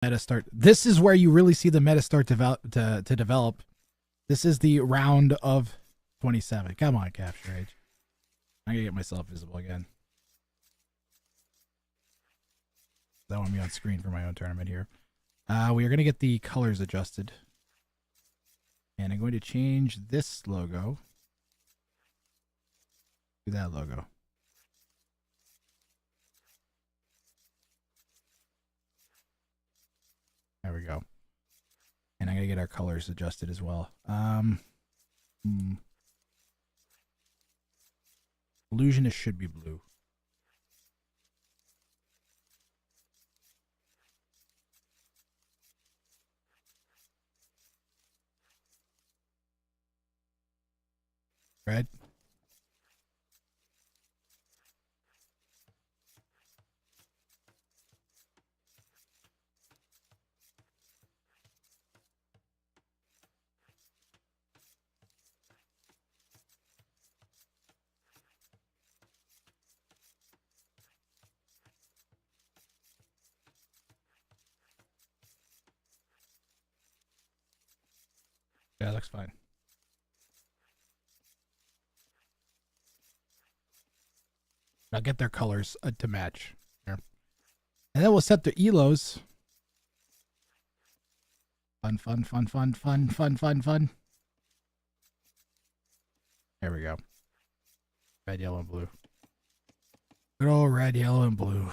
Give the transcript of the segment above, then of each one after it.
Meta start. This is where you really see the meta start to develop. This is the round of 27. Come on, Capture Age. I'm gonna get myself visible again. That won't be on screen for my own tournament here. We are gonna get the colors adjusted. And I'm going to change this logo to that logo. There we go. And I'm going to get our colors adjusted as well. Illusionist should be blue. Red. Yeah, that looks fine. I'll get their colors to match here. And then we'll set the elos. Fun, fun, fun, fun, fun, fun, fun, fun. There we go. Red, yellow, and blue. Good old red, yellow, and blue.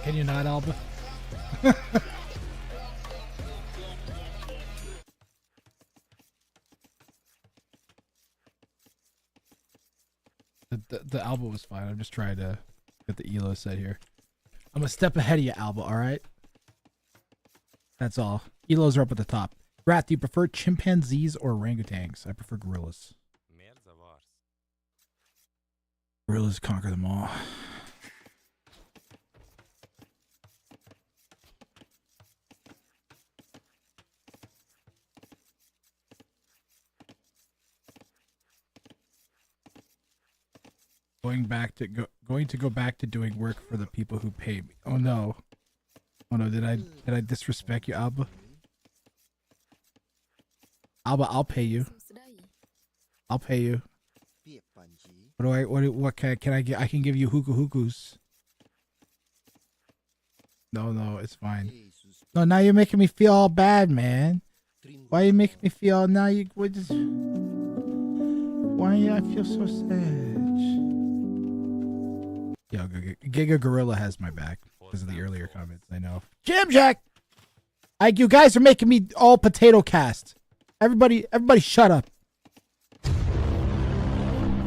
Can you not, Alba? The Alba was fine. I'm just trying to get the elo set here. I'm a step ahead of you, Alba, alright? That's all. Elos are up at the top. Rat, do you prefer chimpanzees or orangutans? I prefer gorillas. Gorillas conquer them all. Going to go back to doing work for the people who pay me. Oh no. Oh no, did I disrespect you, Alba? Alba, I'll pay you. I'll pay you. What can I get? I can give you hukus. No, it's fine. No, now you're making me feel all bad, man. Why are you making me feel now you why I feel so sad? Yo, Giga Gorilla has my back because of the earlier comments. I know. Jim Jack, you guys are making me all potato cast. Everybody, shut up.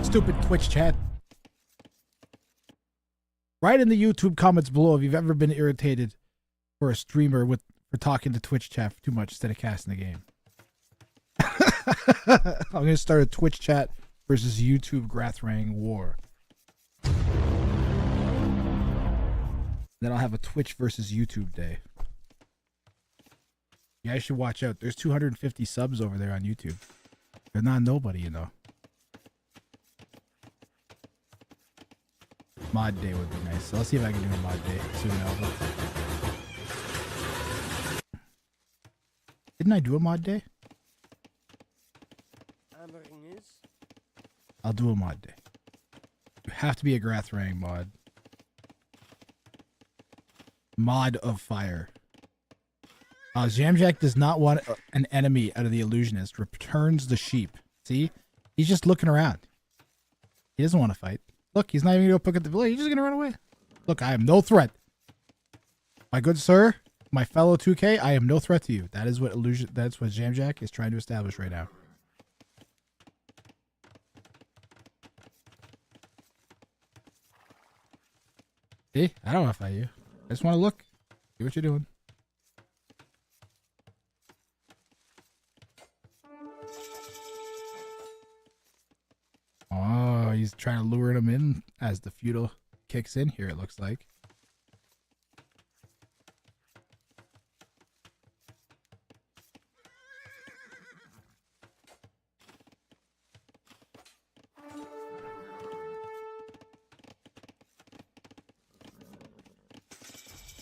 Stupid Twitch chat. Write in the YouTube comments below if you've ever been irritated for a streamer for talking to Twitch chat too much instead of casting the game. I'm gonna start a Twitch chat versus YouTube Grathrang war. Then I'll have a Twitch versus YouTube day. You guys should watch out. There's 250 subs over there on YouTube. They're not nobody, you know. Mod day would be nice. So let's see if I can do a mod day soon. Didn't I do a mod day? I'll do a mod day. You have to be a Grathrang mod. Mod of fire. Jamjack does not want an enemy out of the illusionist. Returns the sheep. See? He's just looking around. He doesn't want to fight. Look, he's not even going to go pick up the village. He's just going to run away. Look, I am no threat. My good sir, my fellow 2K, I am no threat to you. That's what Jamjack is trying to establish right now. See? I don't want to fight you. I just want to look. See what you're doing. he's trying to lure him in as the feudal kicks in here, it looks like.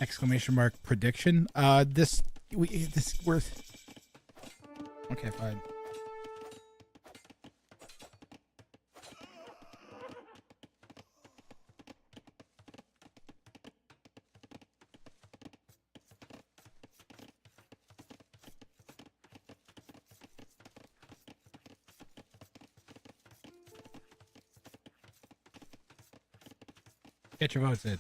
Exclamation mark prediction. This worth. Okay, fine. Get your votes in.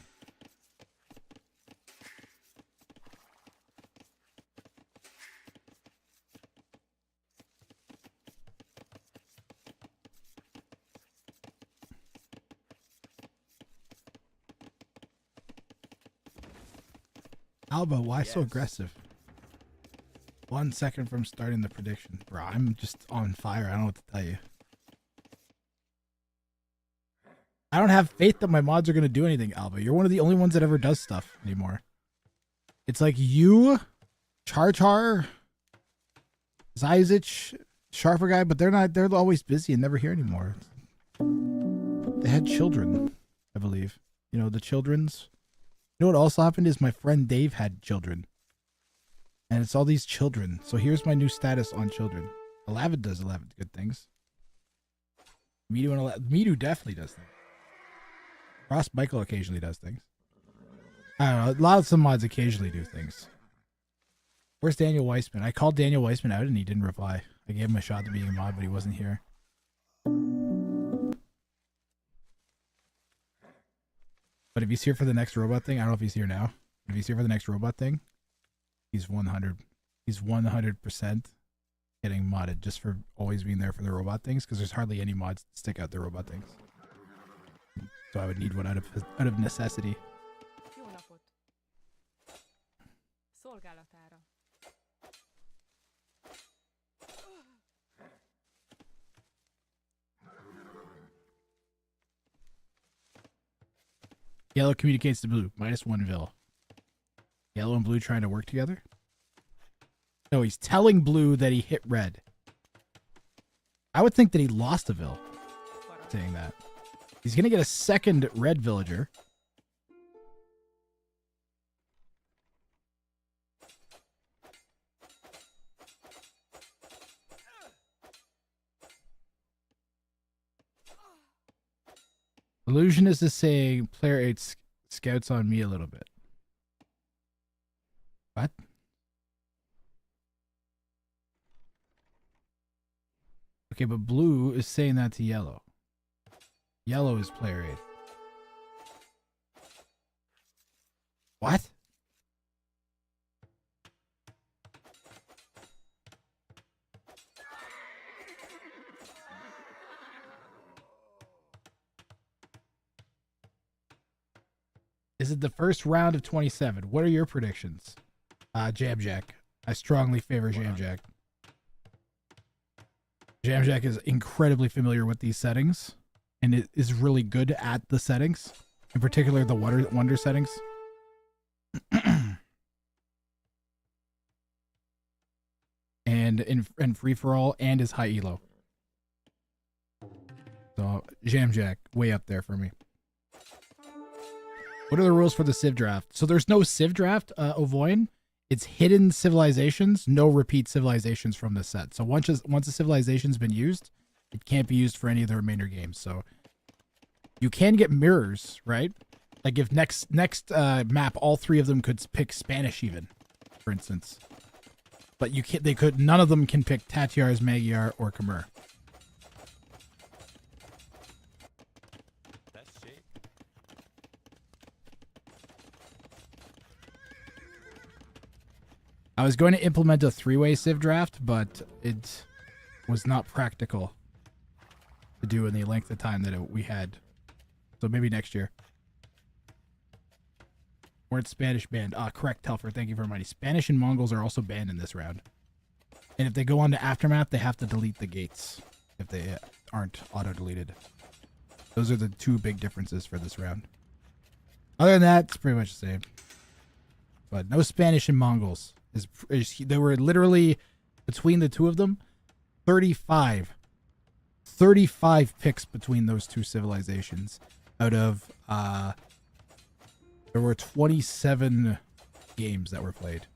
Alba, why so aggressive? 1 second from starting the prediction. Bro, I'm just on fire. I don't know what to tell you. I don't have faith that my mods are going to do anything, Alba. You're one of the only ones that ever does stuff anymore. It's like you, Char, Zyzich, Sharper Guy, but they're always busy and never here anymore. They had children, I believe. You know, the children's. You know what also happened is my friend Dave had children. And it's all these children. So here's my new status on children. 11 does 11 good things. Midu definitely does things. Ross Michael occasionally does things. I don't know. A lot of some mods occasionally do things. Where's Daniel Weissman? I called Daniel Weissman out and he didn't reply. I gave him a shot to being a mod, but he wasn't here. But if he's here for the next robot thing, I don't know if he's here now. If he's here for the next robot thing, he's 100. He's 100% getting modded just for always being there for the robot things, because there's hardly any mods that stick out the robot things. So I would need one out of necessity. Yellow communicates to blue. -1 Vil. Yellow and blue trying to work together? No, he's telling blue that he hit red. I would think that he lost a Vil. Saying that. He's going to get a second red villager. Illusionist is saying player 8 scouts on me a little bit. What? Okay, but blue is saying that to yellow. Yellow is player 8. What? Is it the first round of 27? What are your predictions? Jamjack. I strongly favor Jamjack. Jamjack is incredibly familiar with these settings, and it is really good at the settings, in particular the wonder settings. And in free for all, and his high elo. So Jamjack, way up there for me. What are the rules for the Civ draft? So there's no Civ draft, Ovoin. It's hidden civilizations, no repeat civilizations from the set. So once a civilization's been used, it can't be used for any of the remainder games. So you can get mirrors, right? Like if next map, all three of them could pick Spanish even, for instance. But you can't. None of them can pick Tatars, Magyar, or Khmer. I was going to implement a 3-way Civ draft, but it was not practical to do in the length of time that we had. So maybe next year. Weren't Spanish banned? Correct, Telfer. Thank you for reminding. Spanish and Mongols are also banned in this round. And if they go on to Aftermath, they have to delete the gates if they aren't auto-deleted. Those are the two big differences for this round. Other than that, it's pretty much the same. But no Spanish and Mongols. There were literally, between the two of them, 35 picks between those two civilizations. Out of, there were 27 games that were played.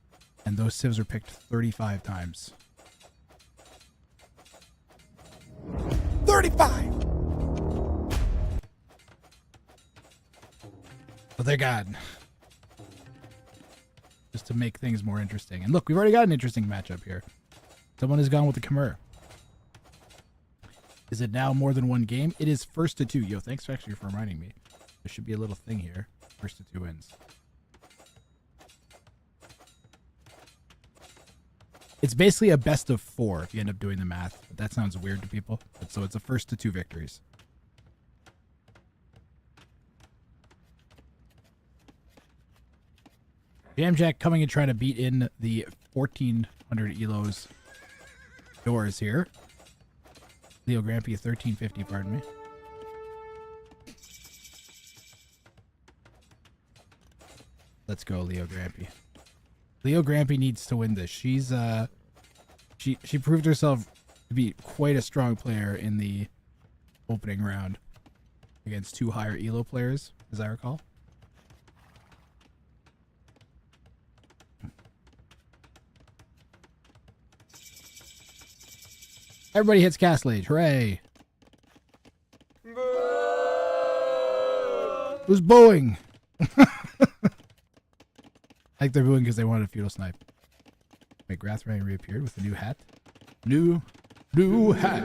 And those civs were picked 35 times. 35! But they're gone. Just to make things more interesting. And look, we've already got an interesting matchup here. Someone has gone with the Khmer. Is it now more than one game? It is first to two. Yo, thanks actually for reminding me. There should be a little thing here. First to two wins. It's basically a best of 4 if you end up doing the math. But that sounds weird to people. But so it's a first to 2 victories. Jamjack coming and trying to beat in the 1400 elos doors here. Leo Grampy 1350, pardon me. Let's go, Leo Grampy. Leo Grampy needs to win this. She's she proved herself to be quite a strong player in the opening round against 2 higher elo players, as I recall. Everybody hits Castle Age. Hooray. Who's booing? I think they're booing because they wanted a feudal snipe. Wait, Wrathrang reappeared with a new hat. New hat.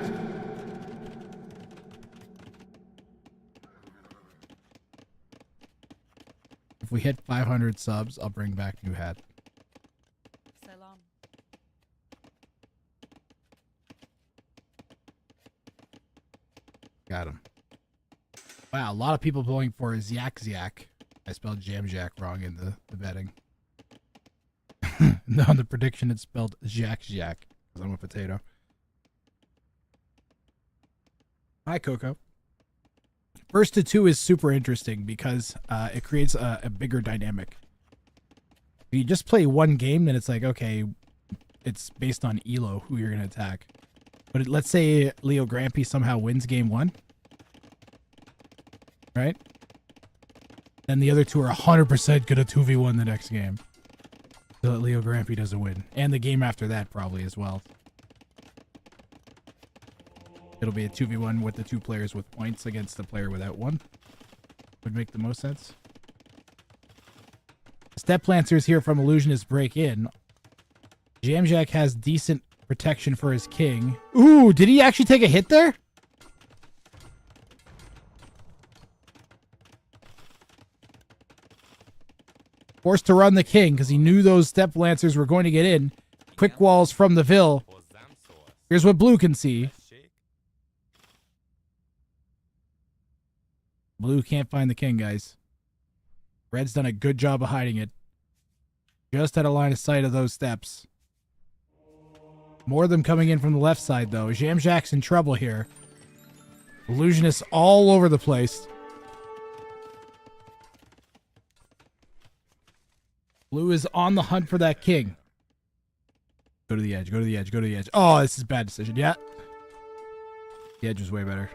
If we hit 500 subs, I'll bring back new hat. Salam. Got him. Wow, a lot of people voting for Ziak. I spelled Jamjack wrong in the betting. No, in the prediction it's spelled Jack, because I'm a potato. Hi, Coco. First to 2 is super interesting because it creates a bigger dynamic. If you just play one game, then it's like, okay, it's based on elo, who you're going to attack. But let's say Leo Grampy somehow wins game 1. Right? Then the other two are 100% going to 2v1 the next game. So that Leo Grampy doesn't win. And the game after that probably as well. It'll be a 2v1 with the 2 players with points against the player without 1. Would make the most sense. Step Lancers here from Illusionist break in. Jamjack has decent protection for his king. Ooh, did he actually take a hit there? Forced to run the king because he knew those Step Lancers were going to get in. Quick walls from the Vil. Here's what Blue can see. Blue can't find the king, guys. Red's done a good job of hiding it. Just had a line of sight of those steps. More of them coming in from the left side, though. Jamjack's in trouble here. Illusionists all over the place. Blue is on the hunt for that king. Go to the edge, go to the edge, go to the edge. Oh, this is a bad decision. Yeah. The edge was way better.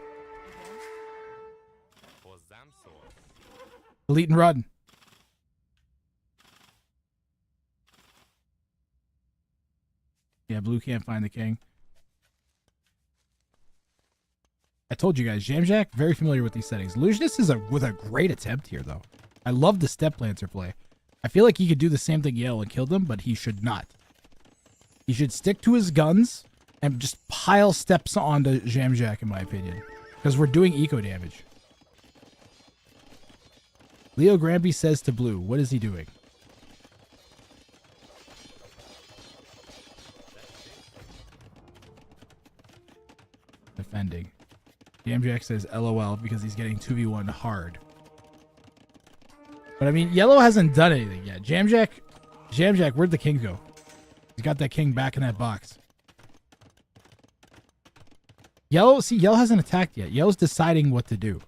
Delete and run. Yeah, Blue can't find the king. I told you guys, Jamjack, very familiar with these settings. Illusionist is with a great attempt here, though. I love the Step Lancer play. I feel like he could do the same thing Yale and kill them, but he should not. He should stick to his guns and just pile steps onto Jamjack, in my opinion. Because we're doing eco damage. Leo Grampy says to Blue, what is he doing? Defending. Jamjack says LOL because he's getting 2v1 hard. But I mean, Yellow hasn't done anything yet. Jamjack, where'd the king go? He's got that king back in that box. Yellow, see, yellow hasn't attacked yet. Yellow's deciding what to do.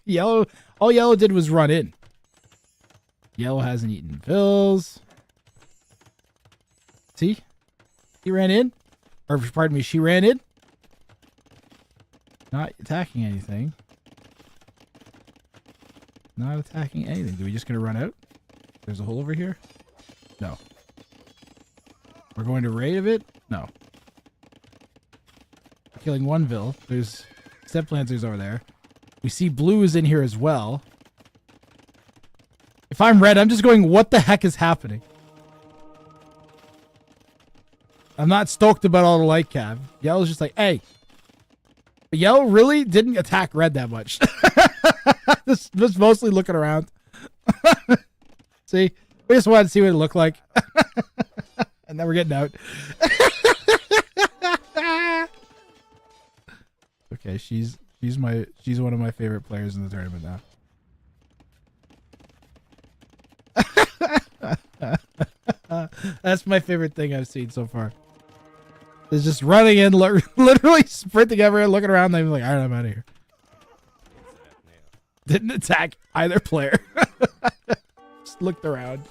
Yellow, all yellow did was run in. Yellow hasn't eaten Bills. See? He ran in. Or, pardon me, she ran in. Not attacking anything. Not attacking anything. Do we just gonna run out? There's a hole over here? No. We're going to raid of it? No. Killing one Vil. There's step lancers over there. We see blue is in here as well. If I'm red, I'm just going, what the heck is happening? I'm not stoked about all the light cab. Yellow's just like, hey. But yellow really didn't attack red that much. This was mostly looking around. See? We just wanted to see what it looked like. And then we're getting out. Okay, she's one of my favorite players in the tournament now. That's my favorite thing I've seen so far. Is just running in, literally sprinting everywhere, looking around, and I'm like, all right, I'm out of here. Didn't attack either player. Just looked around,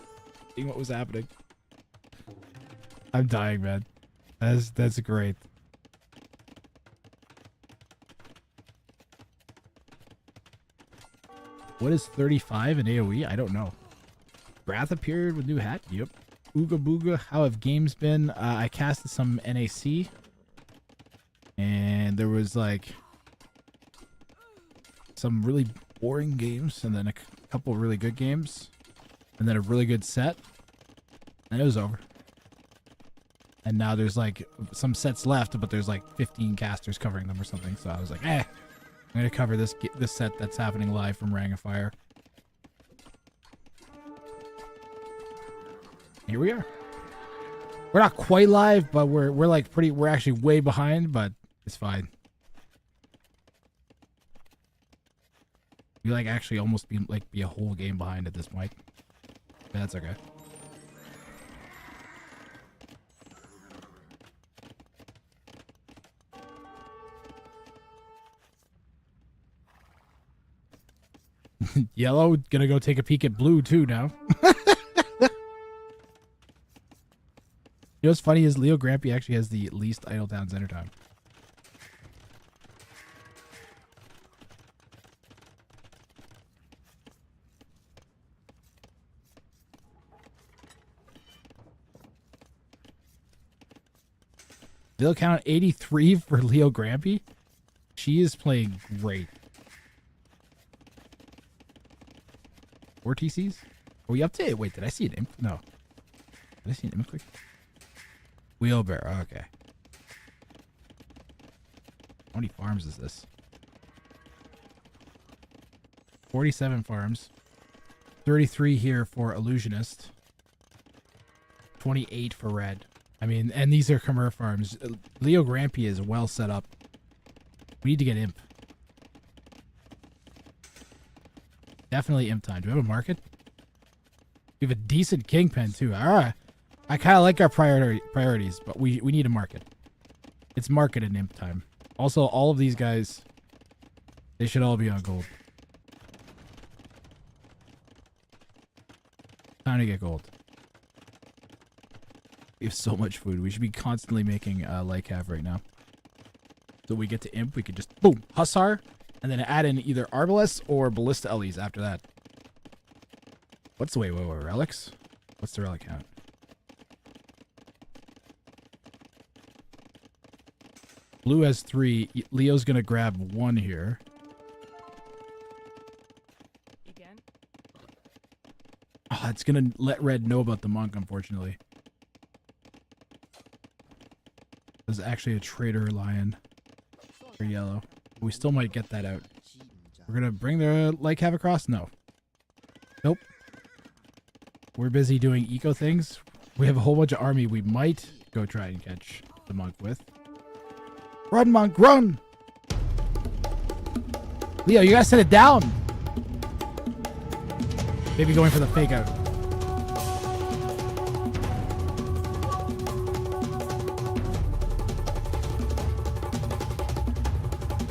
seeing what was happening. I'm dying, man. That's great. What is 35 in AoE? I don't know. Wrath appeared with new hat. Yep. Ooga booga. How have games been? I casted some NAC. And there was like some really boring games. And then a couple really good games. And then a really good set. And it was over. And now there's like some sets left. But there's like 15 casters covering them or something. So I was like, I'm going to cover this set that's happening live from Ring of Fire. Here we are. We're not quite live, but we're actually way behind, but it's fine. We like actually almost be a whole game behind at this point. But that's okay. Yellow gonna go take a peek at blue too now. You know what's funny is Leo Grampy actually has the least idle down center time. They'll count 83 for Leo Grampy. She is playing great. 4 TCs? Are we up to it? Wait, did I see an imp? No. Did I see an imp quick? Wheelbarrow, okay. How many farms is this? 47 farms. 33 here for Illusionist. 28 for Red. I mean, and these are Khmer farms. Leo Grampy is well set up. We need to get imp. Definitely imp time. Do we have a market? We have a decent kingpin too. Alright. I kind of like our priorities, but we need a market. It's market and imp time. Also, all of these guys, they should all be on gold. Time to get gold. We have so much food. We should be constantly making light cav right now. So we get to imp, we could just boom, hussar, and then add in either Arbalest or Ballista Ellies after that. What's the wait, relics? What's the relic count? Blue has 3. Leo's gonna grab 1 here. Again? Oh, it's gonna let Red know about the monk, unfortunately. There's actually a traitor lion for yellow. We still might get that out. We're gonna bring the light cav across? No. Nope. We're busy doing eco things. We have a whole bunch of army we might go try and catch the monk with. Run, monk, run! Leo, you gotta set it down! Maybe going for the fake out.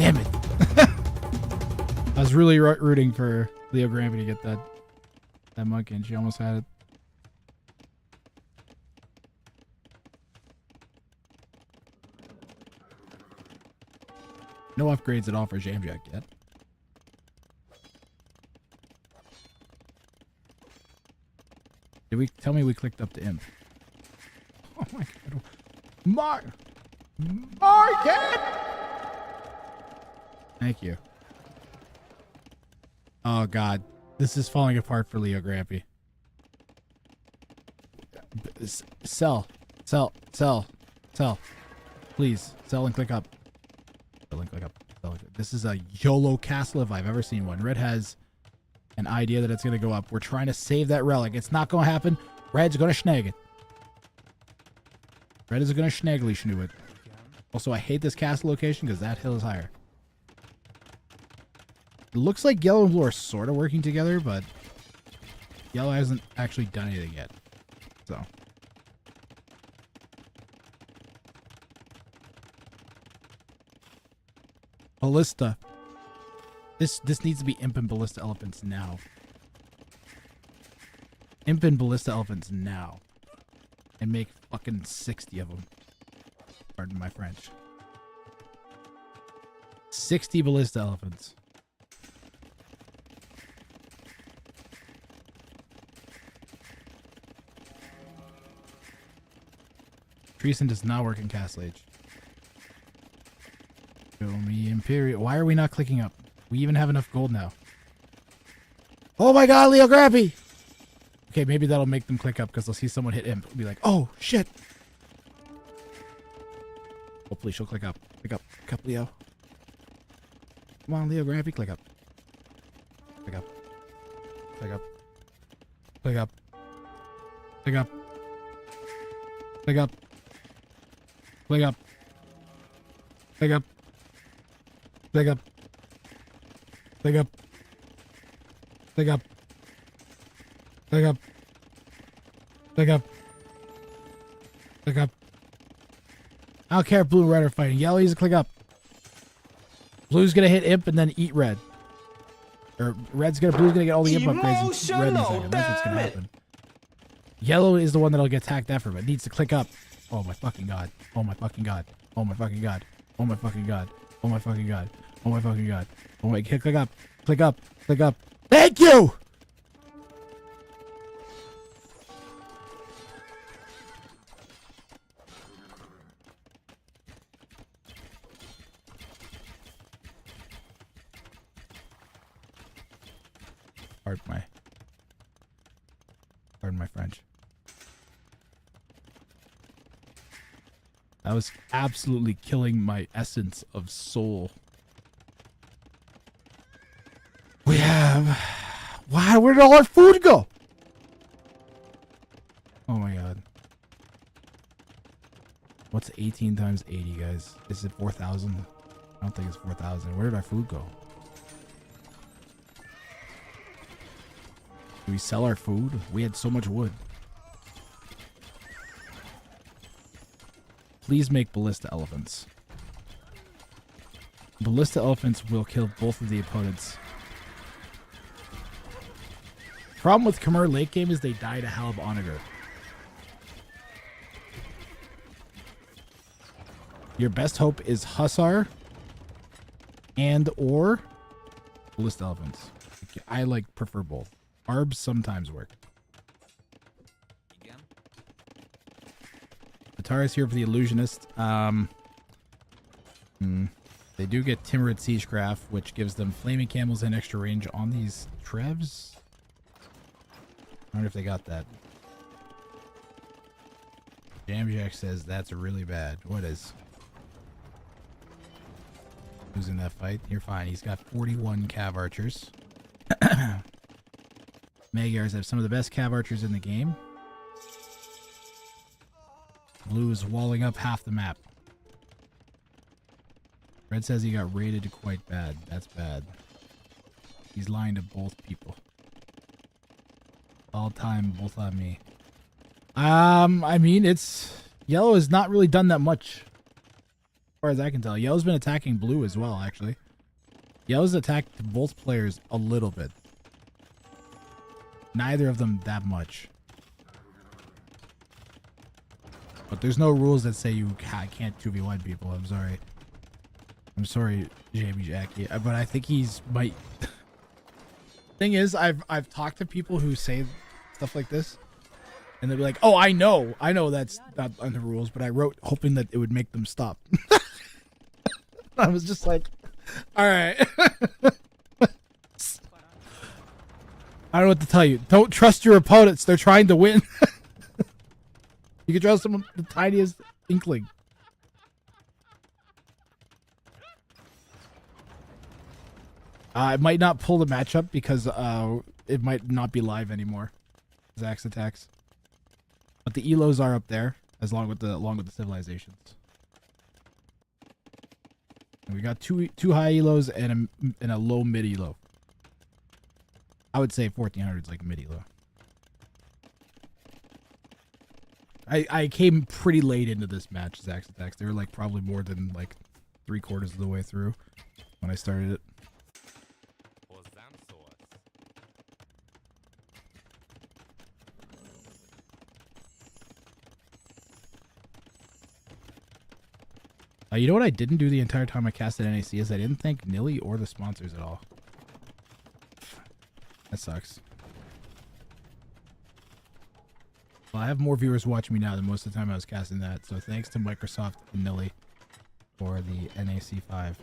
Damn it. I was really rooting for Leo Grampy to get that monkey, and she almost had it. No upgrades at all for Jamjack yet. Did we tell me we clicked up to imp? Oh my god. Market! Thank you. Oh god. This is falling apart for Leo Grampy. Sell. Please. Sell and click up. Sell and click up. This is a YOLO castle if I've ever seen one. Red has an idea that it's going to go up. We're trying to save that relic. It's not going to happen. Red's going to snag it. Red is going to schnaggly schnoo it. Also, I hate this castle location because that hill is higher. It looks like yellow and blue are sort of working together, but yellow hasn't actually done anything yet. So. Ballista. This needs to be imp and ballista elephants now. Imp and ballista elephants now. And make fucking 60 of them. Pardon my French. 60 ballista elephants. Treason does not work in Castle Age. Show me Imperial. Why are we not clicking up? We even have enough gold now. Oh my god, Leo Grampy! Okay, maybe that'll make them click up because they'll see someone hit imp. They'll be like, oh, shit. Hopefully she'll click up. Click up. Click up, Leo. Come on, Leo Grampy, click up. Click up. Click up. Click up. Click up. Click up. Click up. Click up. Click up. Click up. Click up. Click up. Click up. Click up. I don't care if blue and red are fighting. Yellow needs to click up. Blue's gonna hit imp and then eat red. Or blue's gonna get all the imp upgrades and red in a second. That's what's gonna happen. Yellow is the one that'll get attacked after, but needs to click up. Oh my fucking god. Oh my fucking god. Oh my fucking god. Oh my fucking god. Oh my fucking god. Oh my fucking god. Oh my, click up. Click up. Click up. Thank you! Pardon my French. That was absolutely killing my essence of soul. We have... Wow, where did all our food go? Oh my god. What's 18 times 80, guys? Is it 4,000? I don't think it's 4,000. Where did our food go? Do we sell our food? We had so much wood. Please make ballista elephants. Ballista elephants will kill both of the opponents. Problem with Khmer late game is they die to Hal of Onager. Your best hope is Hussar and or ballista elephants. I prefer both. Arbs sometimes work. Atara's here for the illusionist. They do get Timorous Siegecraft, which gives them flaming camels and extra range on these Trevs. I wonder if they got that. Jamjack says that's really bad. What is? Who's in that fight? You're fine. He's got 41 Cav archers. Magyars have some of the best Cav archers in the game. Blue is walling up half the map. Red says he got raided quite bad. That's bad. He's lying to both people. All time, both on me. I mean, it's... Yellow has not really done that much. far as I can tell. Yellow's been attacking blue as well, actually. Yellow's attacked both players a little bit. Neither of them that much. But there's no rules that say you can't 2v1 people. I'm sorry. I'm sorry, Jamie Jackie. But I think he's might... Thing is, I've talked to people who say stuff like this. And they'll be like, oh, I know that's not under rules, but I wrote hoping that it would make them stop. I was just like, all right. I don't know what to tell you. Don't trust your opponents. They're trying to win. You can trust them the tiniest inkling. I might not pull the matchup because it might not be live anymore. Zach's attacks. But the elos are up there, along with the civilizations. And we got two high elos and a low mid elo. I would say 1400 is like mid elo. I came pretty late into this match, Zach's attacks. They were like probably more than like 3/4 of the way through when I started it. You know what I didn't do the entire time I casted NAC is I didn't thank Nilly or the sponsors at all. That sucks. Well, I have more viewers watching me now than most of the time I was casting that, so thanks to Microsoft and Nilly for the NAC 5.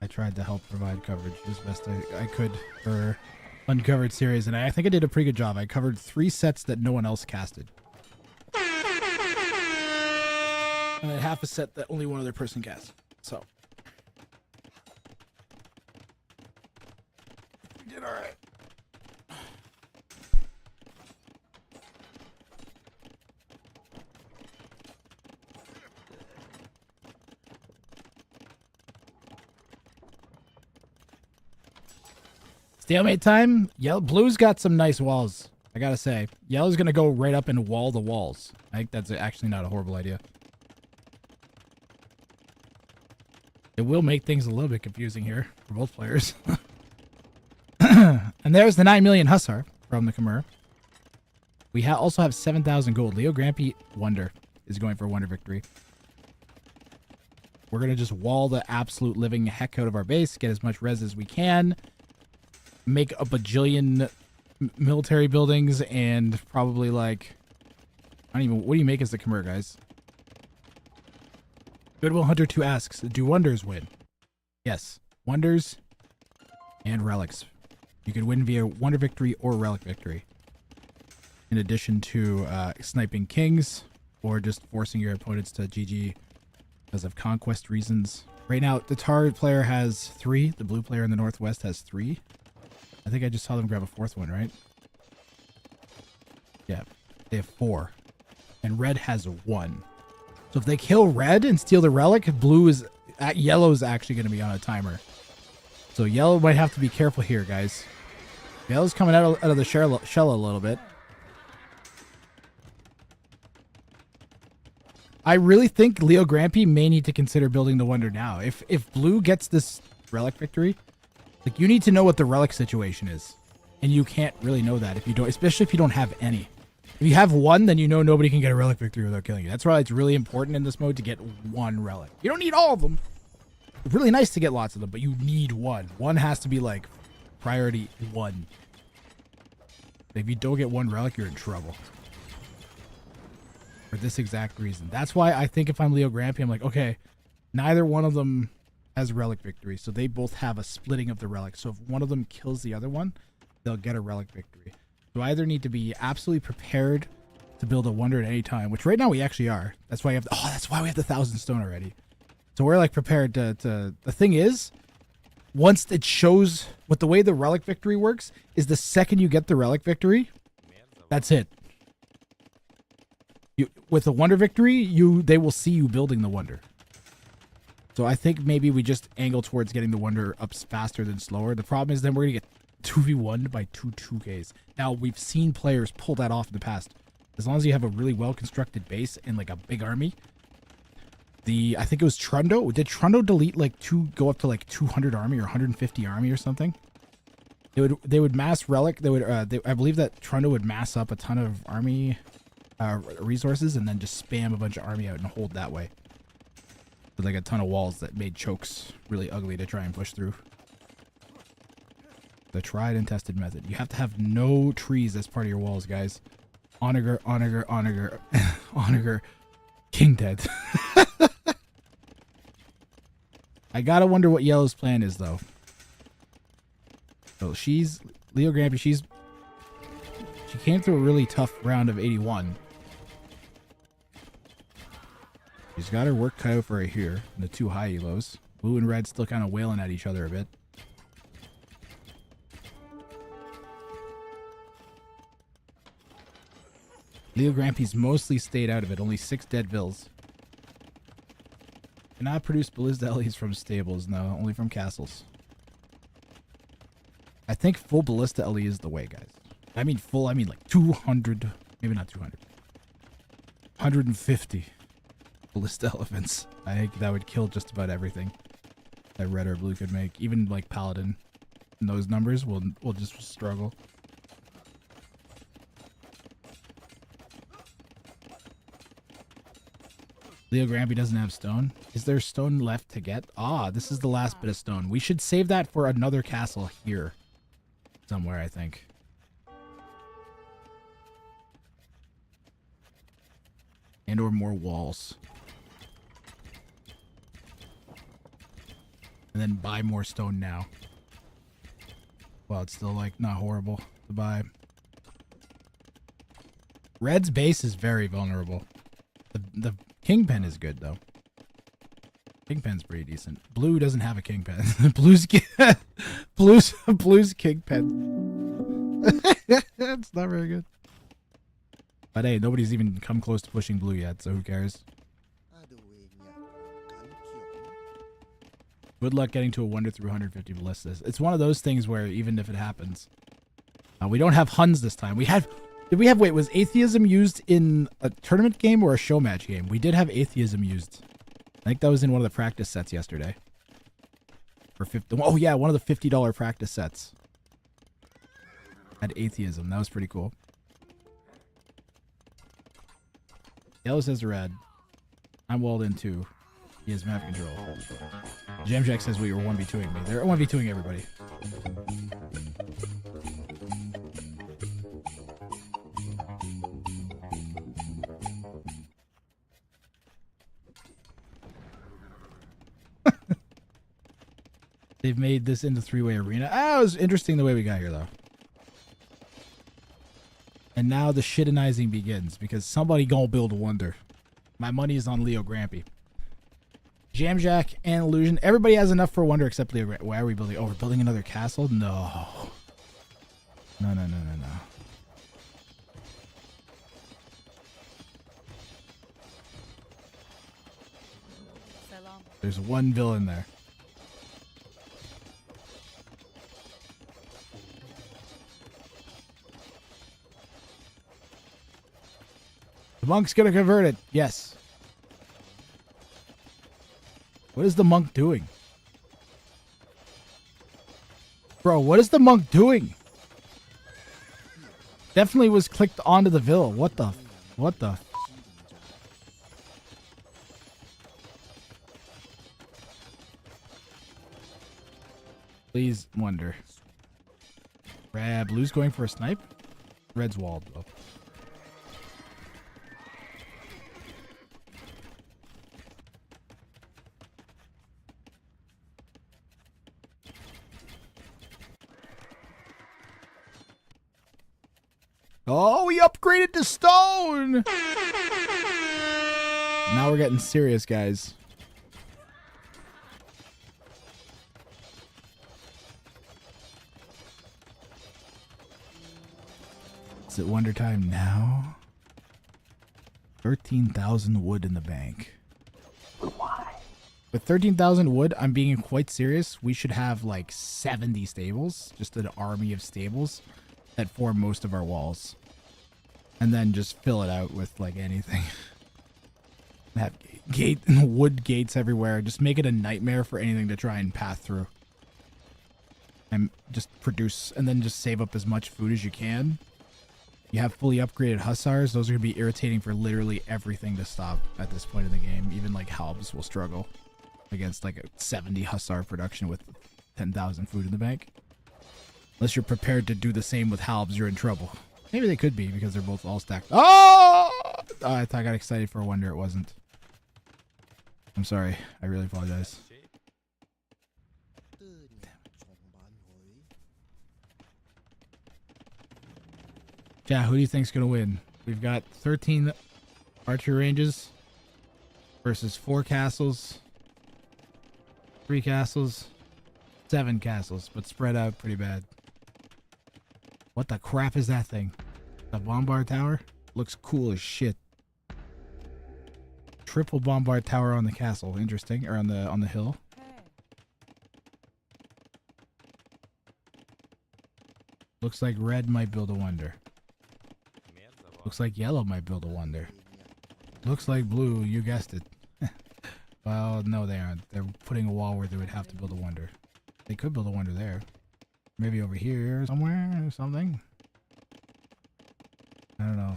I tried to help provide coverage as best I could for uncovered series, and I think I did a pretty good job. I covered 3 sets that no one else casted. And then half a set that only one other person cast. So. We did alright. Stalemate time. Blue's got some nice walls, I gotta say. Yellow's gonna go right up and wall the walls. I think that's actually not a horrible idea. It will make things a little bit confusing here for both players. And there's the 9 million Hussar from the Khmer. We also have 7,000 gold. Leo Grampy Wonder is going for a Wonder Victory. We're gonna just wall the absolute living heck out of our base, get as much res as we can. Make a bajillion military buildings and probably like, I don't even, what do you make as the Khmer, guys? Goodwill Hunter 2 asks, do wonders win? Yes, wonders and relics. You could win via wonder victory or relic victory. In addition to sniping kings or just forcing your opponents to GG because of conquest reasons. Right now, the tar player has 3. The blue player in the northwest has 3. I think I just saw them grab a 4th one, right? Yeah, they have 4. And red has 1. So if they kill red and steal the relic, yellow is actually going to be on a timer. So yellow might have to be careful here, guys. Yellow's coming out of the shell a little bit. I really think Leo Grampy may need to consider building the wonder now. If blue gets this relic victory, like, you need to know what the relic situation is. And you can't really know that if you don't, especially if you don't have any. If you have 1, then you know nobody can get a relic victory without killing you. That's why it's really important in this mode to get 1 relic. You don't need all of them. It's really nice to get lots of them, but you need 1. 1 has to be like priority 1. If you don't get 1 relic, you're in trouble. For this exact reason. That's why I think if I'm Leo Grampy, I'm like, okay, neither one of them has relic victory, so they both have a splitting of the relic. So if one of them kills the other one, they'll get a relic victory. So I either need to be absolutely prepared to build a wonder at any time, which right now we actually are. That's why we have that's why we have the 1,000 stone already. So we're like prepared to the thing is, once it shows what the way the relic victory works is the second you get the relic victory, that's it. With a wonder victory, they will see you building the wonder. So I think maybe we just angle towards getting the wonder up faster than slower. The problem is then we're going to get 2v1 by 2 2Ks. Now, we've seen players pull that off in the past. As long as you have a really well-constructed base and like a big army. I think it was Trundo. Did Trundo delete like go up to like 200 army or 150 army or something? They would mass relic. I believe that Trundo would mass up a ton of army resources and then just spam a bunch of army out and hold that way. With like a ton of walls that made chokes really ugly to try and push through. The tried and tested method. You have to have no trees as part of your walls, guys. Onager, Onager, King Dead. I gotta wonder what Yellow's plan is, though. So she's Leo Grampy. She came through a really tough round of 81. She's got her work cut out for her here in the 2 high elos. Blue and red still kind of wailing at each other a bit. Leo Grampy's mostly stayed out of it. Only 6 dead vills. Cannot produce ballista LEs from stables. No, only from castles. I think full ballista LE is the way, guys. I mean full, I mean like 200. Maybe not 200. 150 ballista elephants. I think that would kill just about everything that red or blue could make. Even like paladin. And those numbers will just struggle. Leo Grampy doesn't have stone. Is there stone left to get? Ah, this is the last bit of stone. We should save that for another castle here. Somewhere, I think. And or more walls. And then buy more stone now. Well, it's still like not horrible to buy. Red's base is very vulnerable. The Kingpen is good, though. Kingpen's pretty decent. Blue doesn't have a Kingpen. Blue's Kingpen. That's not very good. But hey, nobody's even come close to pushing blue yet, so who cares? Good luck getting to a wonder through 150 ballistas. It's one of those things where even if it happens, we don't have Huns this time. Wait, was atheism used in a tournament game or a show match game? We did have atheism used. I think that was in one of the practice sets yesterday. For 50. Oh yeah, one of the $50 practice sets had atheism. That was pretty cool. Yellow says red. I'm walled in too. He has map control. Jamjack says we were 1v2ing me. They're 1v2ing everybody. They've made this into 3-way arena. Ah, it was interesting the way we got here, though. And now the shitinizing begins, because somebody gonna build a wonder. My money is on Leo Grampy. Jamjack and Illusion. Everybody has enough for a wonder except Leo Grampy. Why are we building? Oh, we're building another castle? No. No. There's one villain there. The monk's gonna convert it. Yes. What is the monk doing? Bro, what is the monk doing? Definitely was clicked onto the villa. What the? Please wonder. Blue's going for a snipe? Red's walled though. Oh, we upgraded to stone! Now we're getting serious, guys. Is it wonder time now? 13,000 wood in the bank. Why? With 13,000 wood, I'm being quite serious. We should have like 70 stables. Just an army of stables that form most of our walls. and then just fill it out with like anything. Have wood gates everywhere. Just make it a nightmare for anything to try and path through. And just produce, and then just save up as much food as you can. You have fully upgraded hussars. Those are going to be irritating for literally everything to stop at this point in the game. Even like halbs will struggle against like a 70 hussar production with 10,000 food in the bank. Unless you're prepared to do the same with halbs, you're in trouble. Maybe they could be because they're both all stacked. Oh! I thought I got excited for a wonder. It wasn't. I'm sorry. I really apologize. Yeah, who do you think's gonna win? We've got 13 archer ranges versus 4 castles, 3 castles, 7 castles, but spread out pretty bad. What the crap is that thing? The bombard tower? Looks cool as shit. Triple bombard tower on the castle. Interesting. Or on the hill. Looks like red might build a wonder. Looks like yellow might build a wonder. Looks like blue, you guessed it. Well, no they aren't. They're putting a wall where they would have to build a wonder. They could build a wonder there. Maybe over here somewhere or something. I don't know.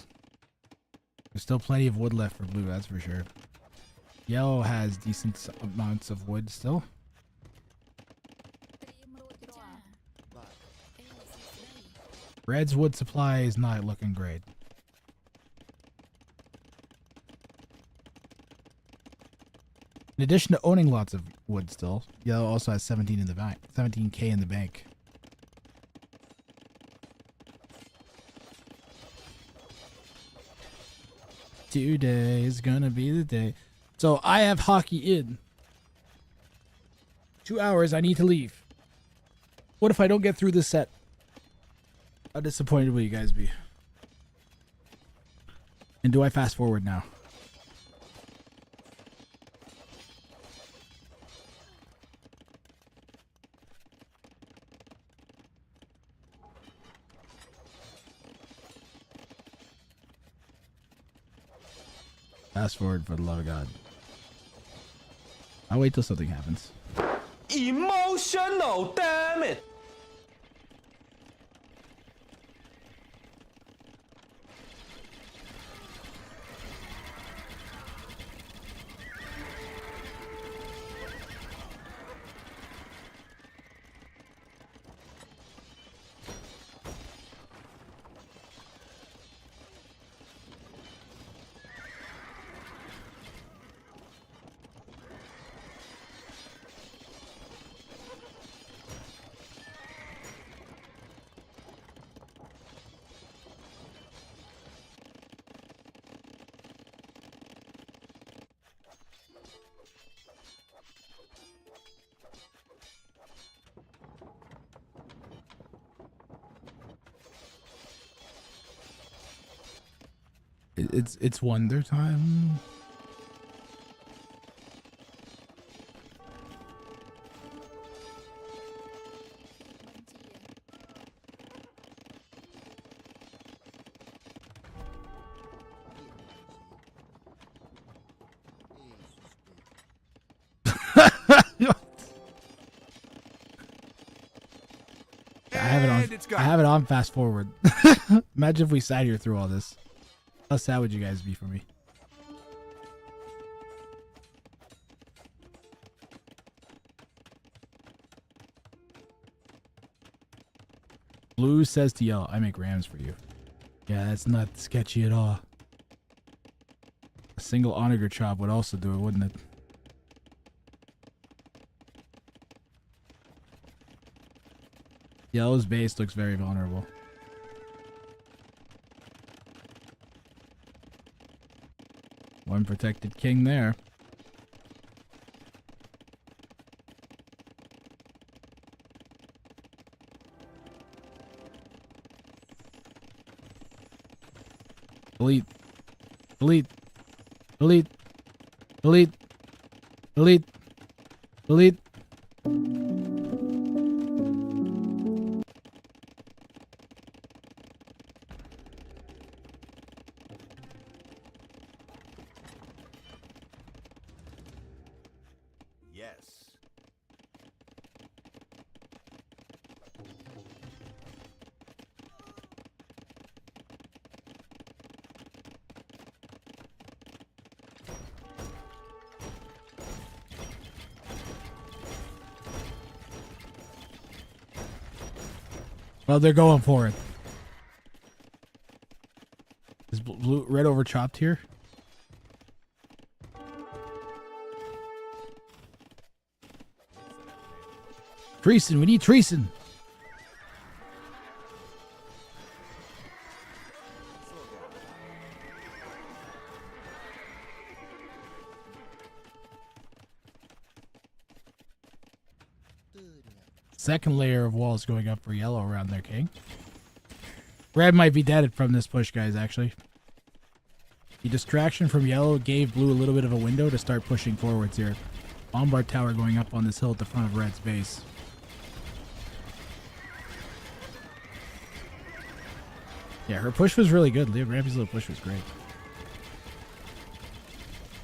There's still plenty of wood left for blue, that's for sure. Yellow has decent amounts of wood still. Red's wood supply is not looking great. In addition to owning lots of wood still, Yellow also has 17 in the bank, 17k in the bank. Today is gonna be the day. So I have hockey in 2 hours. I need to leave. What if I don't get through this set? How disappointed will you guys be? And do I fast forward now? Fast forward for the love of God. I'll wait till something happens. Emotional, damn it! It's wonder time. I have it on fast forward. Imagine if we sat here through all this. How sad would you guys be for me? Blue says to yellow, I make rams for you. Yeah, that's not sketchy at all. A single onager chop would also do it, wouldn't it? Yellow's base looks very vulnerable. One protected king there. Delete. Delete. Delete. Delete. Delete. Delete. Yes. Well, they're going for it. Is blue, red over chopped here? Treason, we need treason. Second layer of walls going up for yellow around their king. Red might be dead from this push, guys, actually. The distraction from yellow gave blue a little bit of a window to start pushing forwards here. Bombard tower going up on this hill at the front of red's base. Yeah, her push was really good. Leo Grampy's little push was great.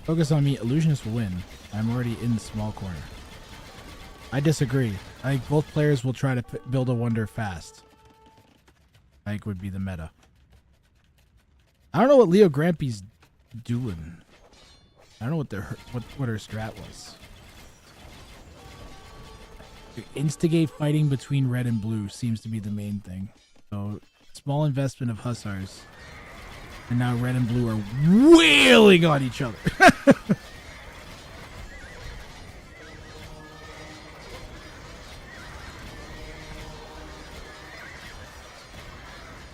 Focus on me. Illusionist will win. I'm already in the small corner. I disagree. I think both players will try to build a wonder fast. I think would be the meta. I don't know what Leo Grampy's doing. I don't know what her strat was. Instigate fighting between red and blue seems to be the main thing. So small investment of hussars, and now red and blue are wailing on each other.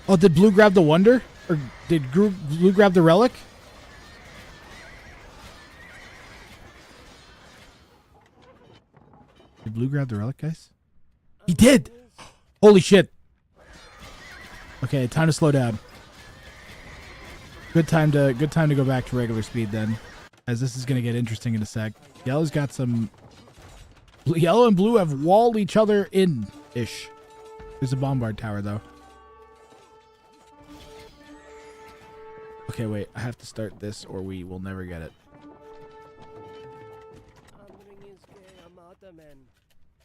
Oh, did blue grab the wonder? Or did blue grab the relic? Did blue grab the relic, guys? He did! Holy shit. Okay, time to slow down. Good time to go back to regular speed then. As this is gonna get interesting in a sec. Yellow's got some... Yellow and blue have walled each other in-ish. There's a bombard tower though. Okay, wait. I have to start this or we will never get it.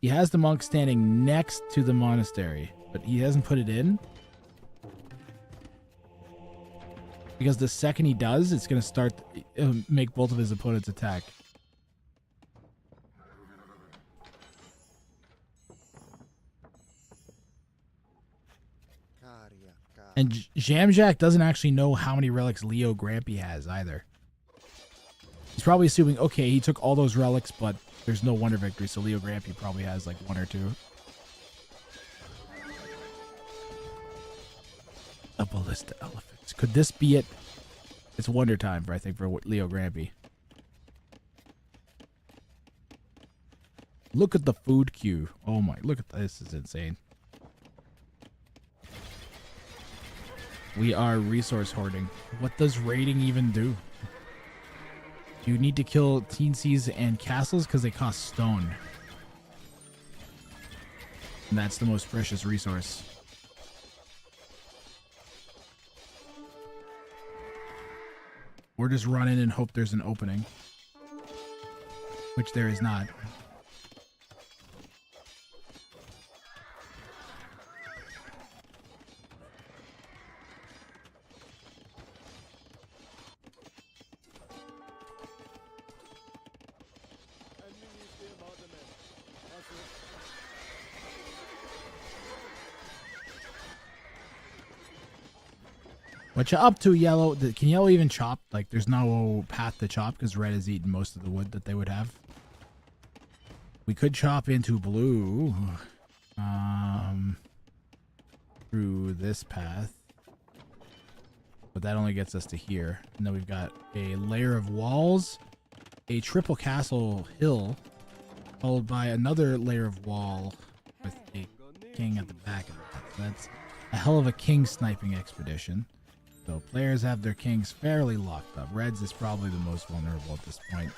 He has the monk standing next to the monastery, but he hasn't put it in. Because the second he does, it's going to start, make both of his opponents attack. And Jamjack doesn't actually know how many relics Leo Grampy has either. He's probably assuming, okay, he took all those relics, but there's no wonder victory, so Leo Grampy probably has like one or two. A ballista elephants. Could this be it? It's wonder time for, I think, for Leo Grampy. Look at the food queue. Oh my, look at this. This is insane. We are resource hoarding. What does raiding even do? You need to kill teensies and castles because they cost stone. And that's the most precious resource. Or just run in and hope there's an opening. Which there is not. What you up to, yellow? Can yellow even chop? Like, there's no path to chop because red has eaten most of the wood that they would have. We could chop into blue. Through this path. But that only gets us to here. And then we've got a layer of walls, a triple castle hill, followed by another layer of wall with a king at the back of it. So that's a hell of a king sniping expedition. So players have their kings fairly locked up. Reds is probably the most vulnerable at this point.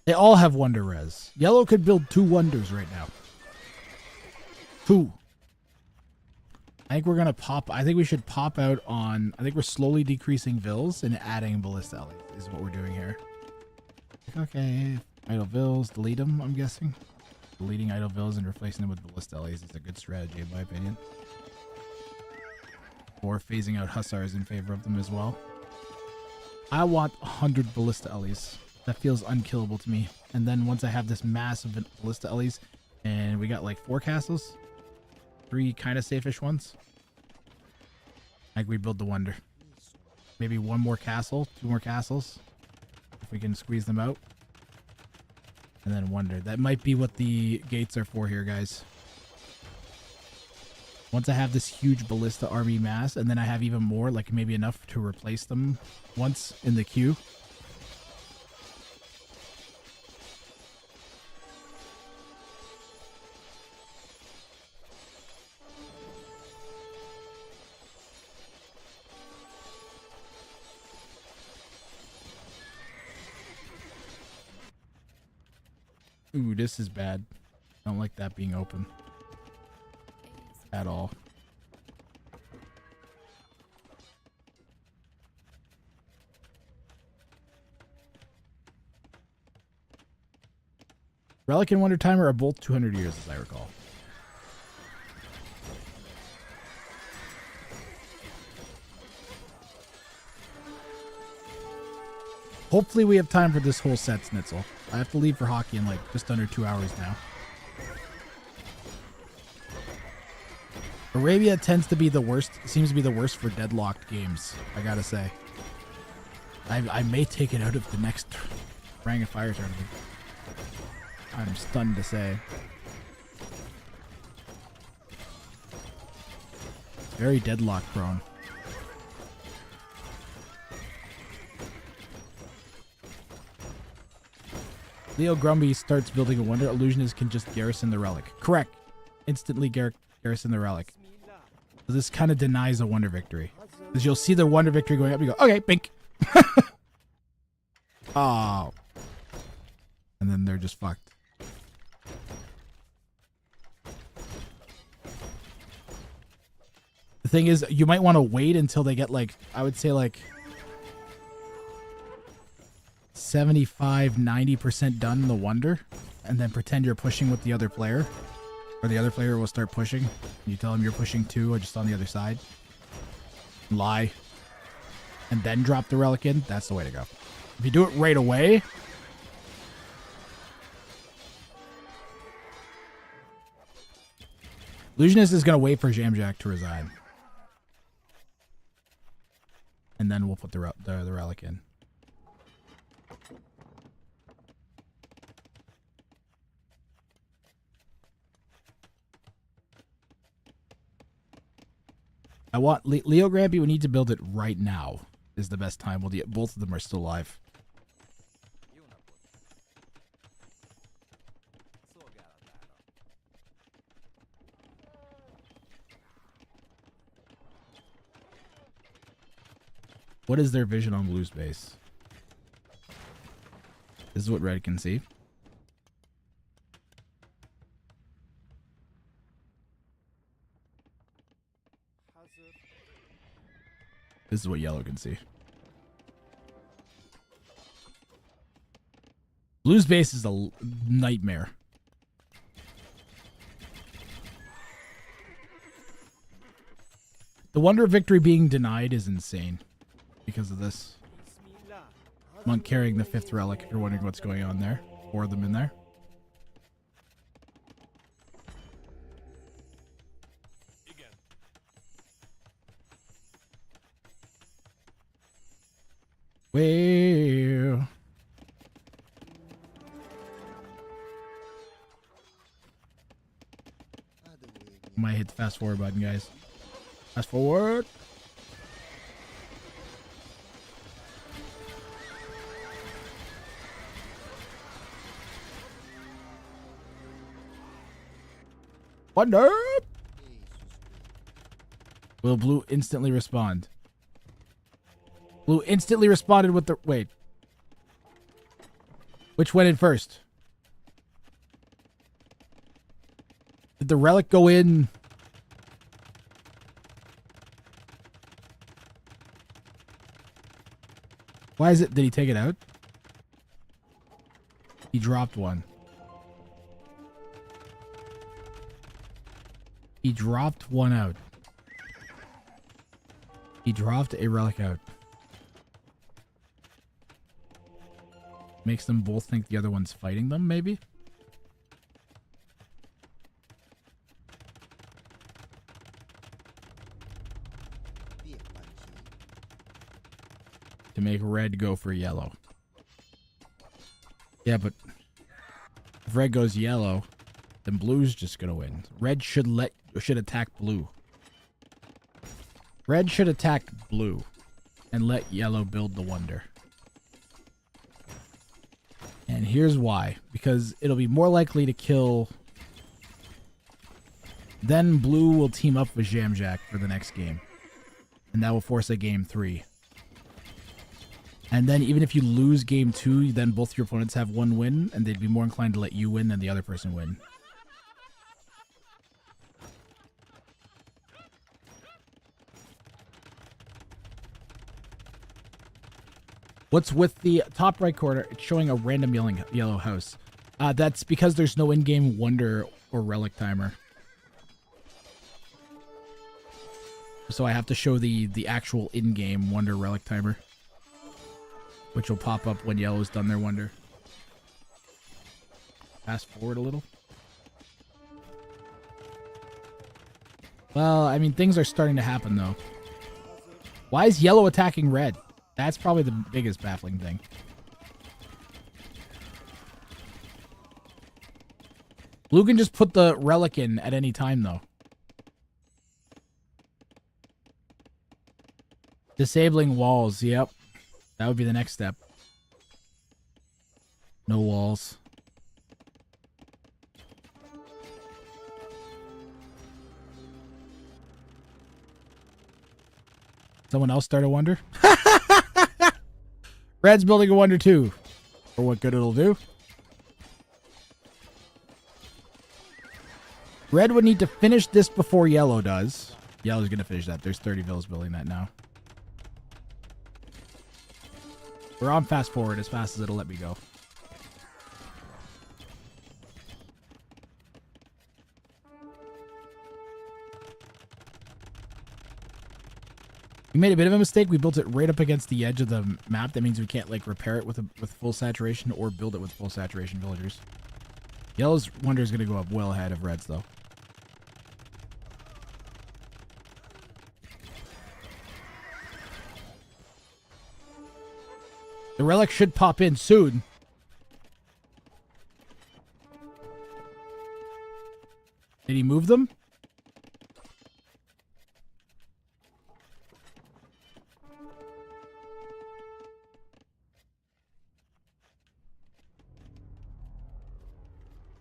They all have wonder res. Yellow could build 2 wonders right now. 2. I think we're gonna pop. I think we should pop out on. I think we're slowly decreasing vills and adding ballista ellies is what we're doing here. Okay, idle vills, delete them. I'm guessing deleting idle vills and replacing them with ballista ellies is a good strategy in my opinion. Or phasing out hussars in favor of them as well. I want 100 ballista ellies. That feels unkillable to me. And then once I have this massive ballista ellies, and we got like 4 castles, 3 kind of safe-ish ones, I think we build the wonder. Maybe 1 more castle, 2 more castles, if we can squeeze them out. And then wonder. That might be what the gates are for here, guys. Once I have this huge ballista army mass, and then I have even more, like maybe enough to replace them once in the queue. Ooh, this is bad. I don't like that being open. At all. Relic and Wonder Timer are both 200 years, as I recall. Hopefully we have time for this whole set, Snitzel. I have to leave for hockey in like just under 2 hours now. Arabia tends to be the worst, seems to be the worst for deadlocked games, I gotta say. I may take it out of the next Rang of Fire tournament. I'm stunned to say. It's very deadlock prone. Leo Grumby starts building a wonder. Illusionists can just garrison the relic. Correct. Instantly garrison the relic. So this kind of denies a wonder victory. Because you'll see the wonder victory going up, you go, okay, bink. Oh. And then they're just fucked. The thing is, you might want to wait until they get like, I would say like 75-90% done in the wonder, and then pretend you're pushing with the other player, or the other player will start pushing. You tell them you're pushing too, or just on the other side. Lie, and then drop the relic in. That's the way to go. If you do it right away, Illusionist is gonna wait for Jamjack to resign, and then we'll put the relic in. I want Leo Grampy. We need to build it right now. Is the best time. Well, both of them are still alive. What is their vision on Blue's base? This is what Red can see. This is what Yellow can see. Blue's base is a nightmare. The wonder of victory being denied is insane because of this. Monk carrying the 5th relic, if you're wondering what's going on there. 4 of them in there. Well, might hit the fast forward button, guys. Fast forward. Wonder. Will Blue instantly respond? Blue instantly responded with the... Wait. Which went in first? Did the relic go in Why is it? Did he take it out? He dropped one. He dropped one out. He dropped a relic out. Makes them both think the other one's fighting them, maybe? To make red go for yellow. Yeah, but if red goes yellow, then blue's just gonna win. Red should attack blue. Red should attack blue and let yellow build the wonder. And here's why. Because it'll be more likely to kill. Then blue will team up with Jamjack for the next game. And that will force a game 3. And then even if you lose game 2, then both your opponents have one win, and they'd be more inclined to let you win than the other person win. What's with the top right corner? It's showing a random yellow house. That's because there's no in-game wonder or relic timer. So I have to show the actual in-game wonder relic timer, which will pop up when yellow's done their wonder. Fast forward a little. Well, I mean, things are starting to happen, though. Why is yellow attacking red? That's probably the biggest baffling thing. Blue can just put the relic in at any time, though. Disabling walls, yep. That would be the next step. No walls. Someone else start a wonder? Red's building a wonder too. For what good it'll do. Red would need to finish this before yellow does. Yellow's gonna finish that. There's 30 villas building that now. We're on fast forward as fast as it'll let me go. We made a bit of a mistake. We built it right up against the edge of the map. That means we can't like repair it with full saturation or build it with full saturation villagers. Yellow's wonder is going to go up well ahead of red's though. The relic should pop in soon. Did he move them?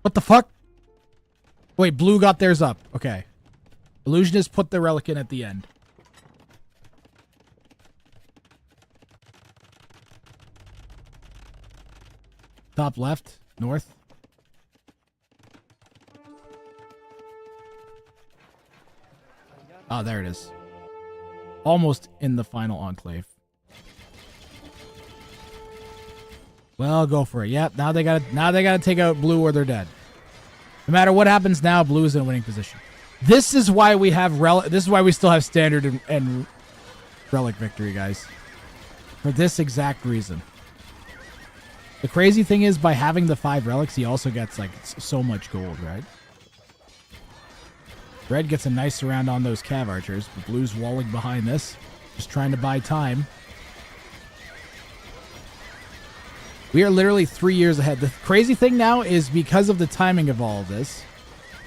What the fuck? Wait, blue got theirs up. Okay. Illusionist put the relic in at the end. Top left, north. Ah, there it is. Almost in the final enclave. Well, go for it. Yep, now they gotta take out blue or they're dead. No matter what happens now, blue is in a winning position. This is why we have this is why we still have standard and relic victory, guys. For this exact reason. The crazy thing is, by having the 5 relics, he also gets like so much gold, right? Red gets a nice surround on those cav archers, but blue's walling behind this, just trying to buy time. We are literally 3 years ahead. The crazy thing now is because of the timing of all of this,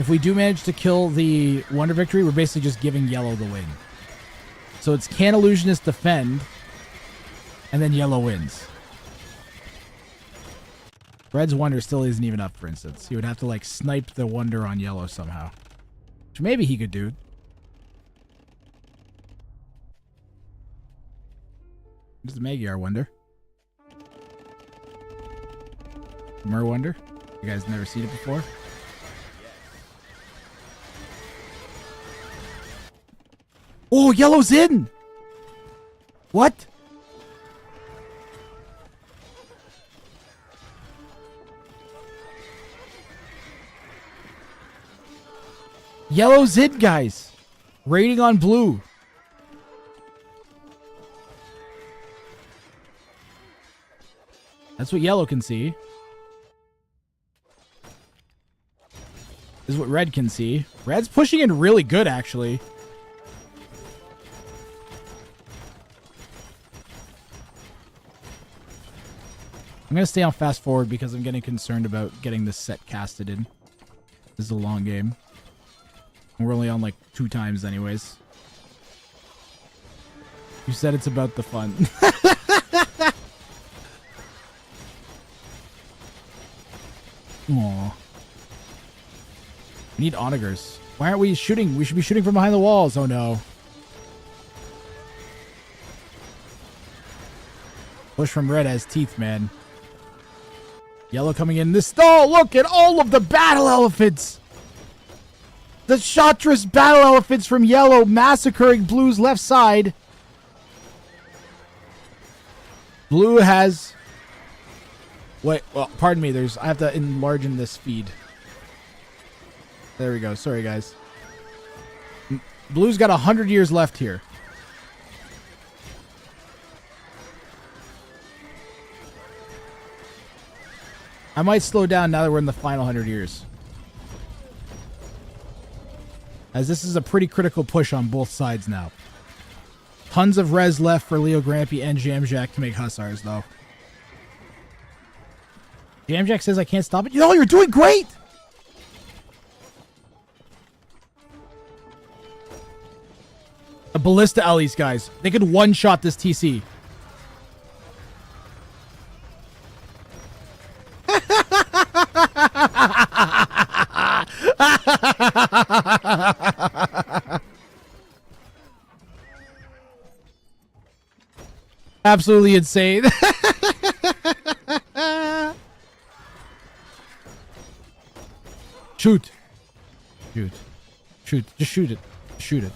if we do manage to kill the Wonder Victory, we're basically just giving yellow the win. So it's can Illusionist defend, and then yellow wins. Red's Wonder still isn't even up, for instance. He would have to like snipe the Wonder on yellow somehow. Which maybe he could do. This is the Magyar Wonder. Mer Wonder. You guys never seen it before? Oh, yellow's in! What? Yellow's it, guys. Raiding on blue. That's what yellow can see. This is what red can see. Red's pushing in really good, actually. I'm going to stay on fast forward because I'm getting concerned about getting this set casted in. This is a long game. And we're only on like 2 times anyways. You said it's about the fun. Aww. We need onagers. Why aren't we shooting? We should be shooting from behind the walls. Oh no. Push from red has teeth, man. Yellow coming in this. Oh, look at all of the battle elephants. The Shatra's battle elephants from yellow massacring blue's left side. Blue has... Wait, well, pardon me. I have to enlarge in this feed. There we go. Sorry, guys. Blue's got 100 years left here. I might slow down now that we're in the final 100 years. As this is a pretty critical push on both sides now. Tons of res left for Leo Grampy and Jamjack to make Hussars, though. Jamjack says I can't stop it. No, you're doing great! The Ballista Ellies, guys. They could one-shot this TC. Absolutely insane. Shoot. Shoot. Shoot. Just shoot it. Shoot it.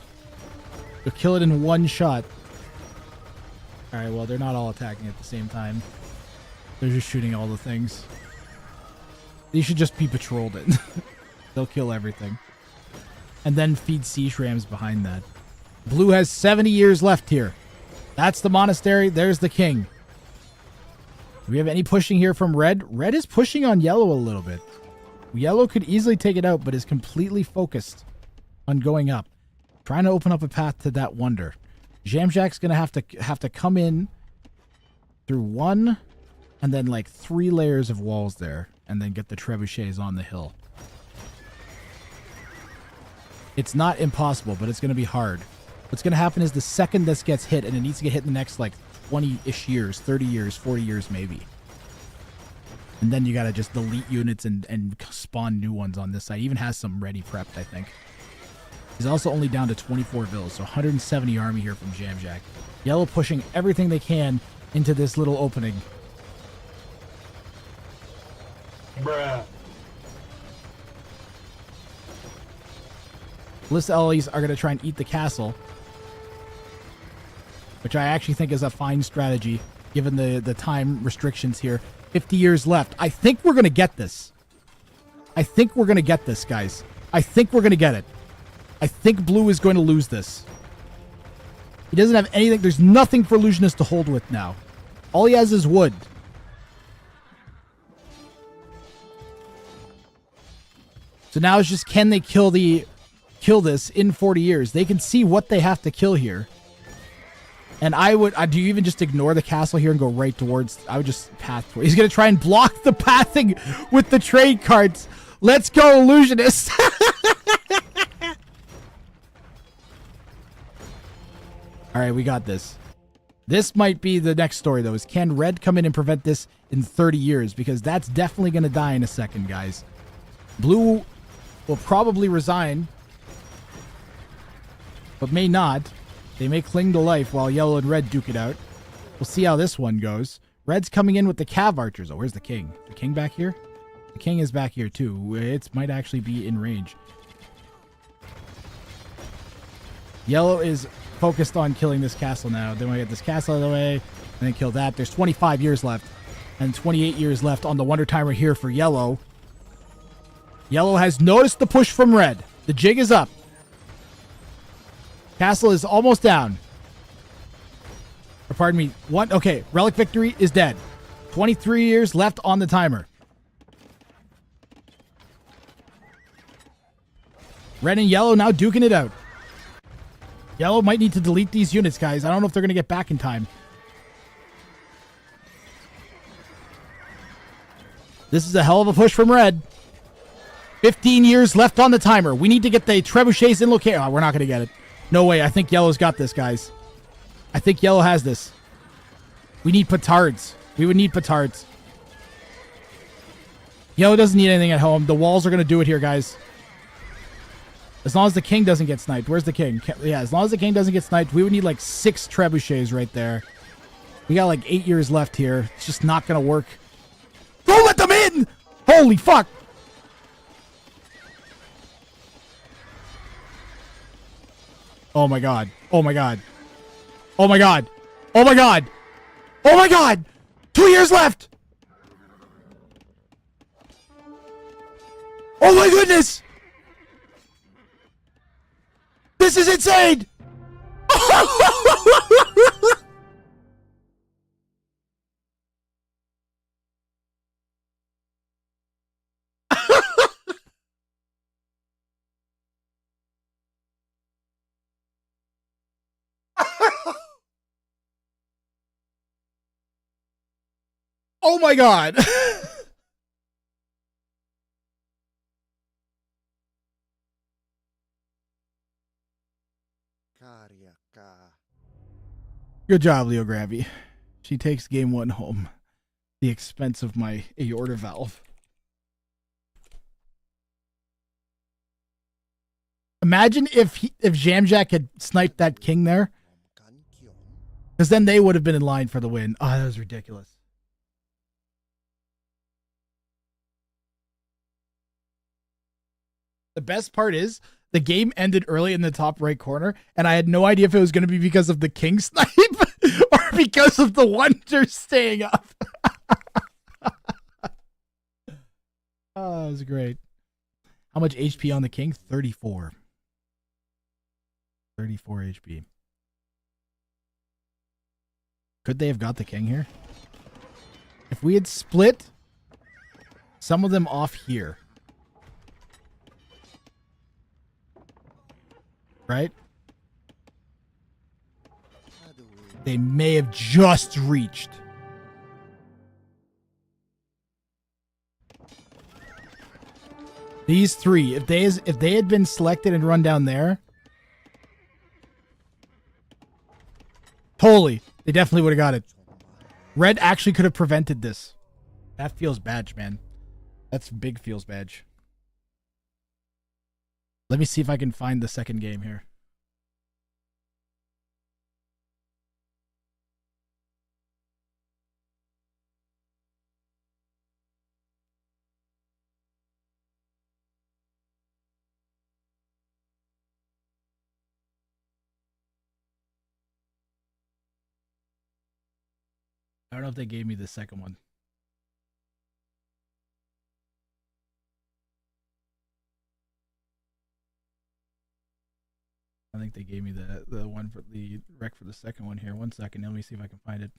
You'll kill it in one shot. Alright, well, they're not all attacking at the same time. They're just shooting all the things. They should just be patrolled it. They'll kill everything. And then feed sea shrams behind that. Blue has 70 years left here. That's the monastery. There's the king. Do we have any pushing here from red? Red is pushing on yellow a little bit. Yellow could easily take it out, but is completely focused on going up. Trying to open up a path to that wonder. Jamjack's going to have to come in through 1 and then like 3 layers of walls there and then get the trebuchets on the hill. It's not impossible, but it's going to be hard. What's going to happen is the second this gets hit, and it needs to get hit in the next like 20-ish years, 30 years, 40 years maybe. And then you got to just delete units and spawn new ones on this side. He even has some ready prepped, I think. He's also only down to 24 vills, so 170 army here from Jamjack. Yellow pushing everything they can into this little opening. Bruh. Ballista Ellies are going to try and eat the castle, which I actually think is a fine strategy, given the time restrictions here. 50 years left. I think we're going to get this. I think we're going to get this, guys. I think we're going to get it. I think blue is going to lose this. He doesn't have anything. There's nothing for Illusionist to hold with now. All he has is wood. So now it's just, can they kill this in 40 years? They can see what they have to kill here. And do you even just ignore the castle here and go right towards, I would just path towards. He's going to try and block the pathing with the trade cards. Let's go, Illusionist. All right, we got this. This might be the next story, though, is can red come in and prevent this in 30 years? Because that's definitely going to die in a second, guys. Blue will probably resign, but may not. They may cling to life while yellow and red duke it out. We'll see how this one goes. Red's coming in with the cav archers. Oh, where's the king? The king back here? The king is back here, too. It might actually be in range. Yellow is focused on killing this castle now. Then we get this castle out of the way, and then kill that. There's 25 years left, and 28 years left on the Wonder Timer here for yellow. Yellow has noticed the push from red. The jig is up. Castle is almost down. Or pardon me. One. Okay. Relic Victory is dead. 23 years left on the timer. Red and yellow now duking it out. Yellow might need to delete these units, guys. I don't know if they're going to get back in time. This is a hell of a push from red. 15 years left on the timer. We need to get the trebuchets in location. Oh, we're not going to get it. No way. I think yellow's got this, guys. I think yellow has this. We need petards. We would need petards. Yellow doesn't need anything at home. The walls are going to do it here, guys. As long as the king doesn't get sniped. Where's the king? Yeah, as long as the king doesn't get sniped, we would need like 6 trebuchets right there. We got like 8 years left here. It's just not going to work. Don't let them in! Holy fuck! Oh my god. Oh my god. Oh my god. Oh my god. Oh my god! 2 years left! Oh my goodness! This is insane! Oh my god! Good job, Leo Gravy. She takes game 1 home. The expense of my aorta valve. Imagine if Jamjack had sniped that king there. Because then they would have been in line for the win. Oh, that was ridiculous. The best part is the game ended early in the top right corner, and I had no idea if it was going to be because of the king snipe or because of the wonder staying up. Oh, that was great. How much HP on the king? 34. 34 HP. Could they have got the king here? If we had split some of them off here. Right? They may have just reached. These 3, if they had been selected and run down there, totally, they definitely would have got it. Red actually could have prevented this. That feels bad, man. That's big feels badge. Let me see if I can find the second game here. I don't know if they gave me the second one. I think they gave me the one for the rec for the second one here. 1 second. Let me see if I can find it.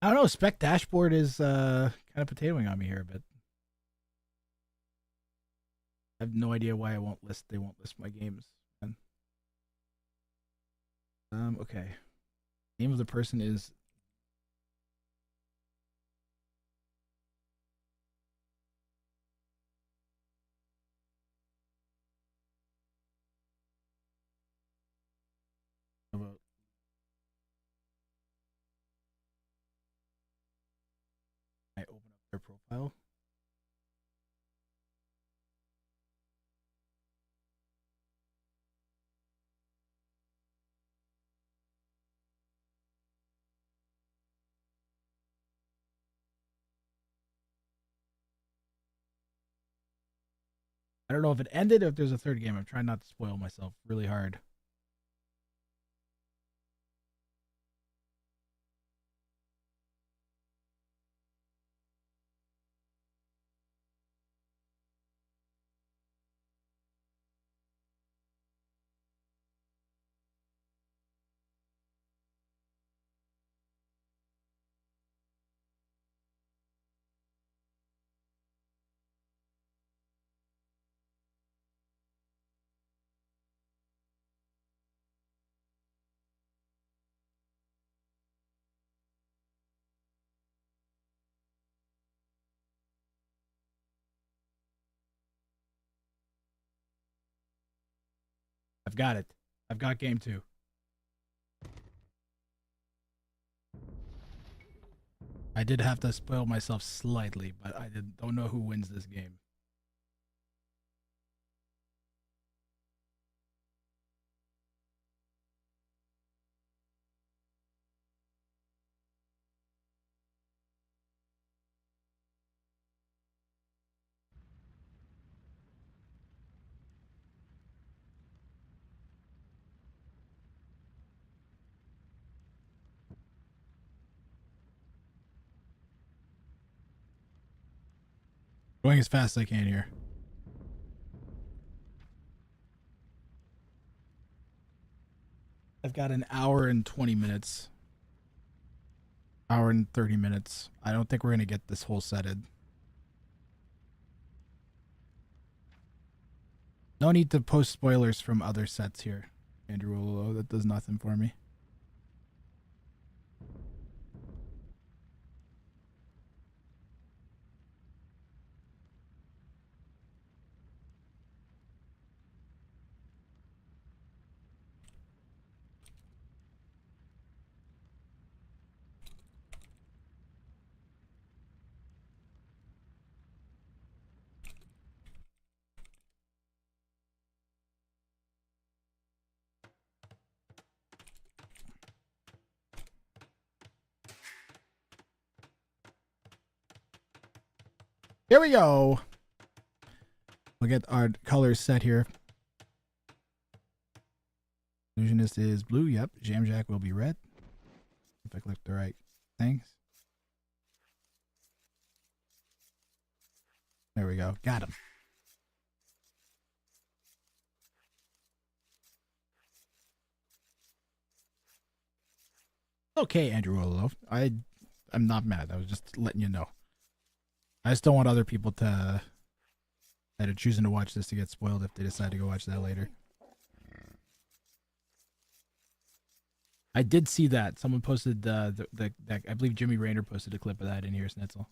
I don't know. Spec Dashboard is kind of potatoing on me here a bit. I have no idea why they won't list my games. Okay. Name of the person is about I open up their profile. I don't know if it ended or if there's a third game. I'm trying not to spoil myself really hard. I've got it. I've got game 2. I did have to spoil myself slightly, but I don't know who wins this game. Going as fast as I can here. I've got an hour and 20 minutes. Hour and 30 minutes. I don't think we're going to get this whole setted. No need to post spoilers from other sets here. Andrew Ololo, that does nothing for me. Here we go. We'll get our colors set here. Illusionist is blue. Yep. Jamjack will be red. If I click the right things. There we go. Got him. Okay, Andrew Ololo. I'm not mad. I was just letting you know. I just don't want other people that are choosing to watch this to get spoiled if they decide to go watch that later. I did see that. Someone posted the I believe Jimmy Rayner posted a clip of that in here, Snitzel.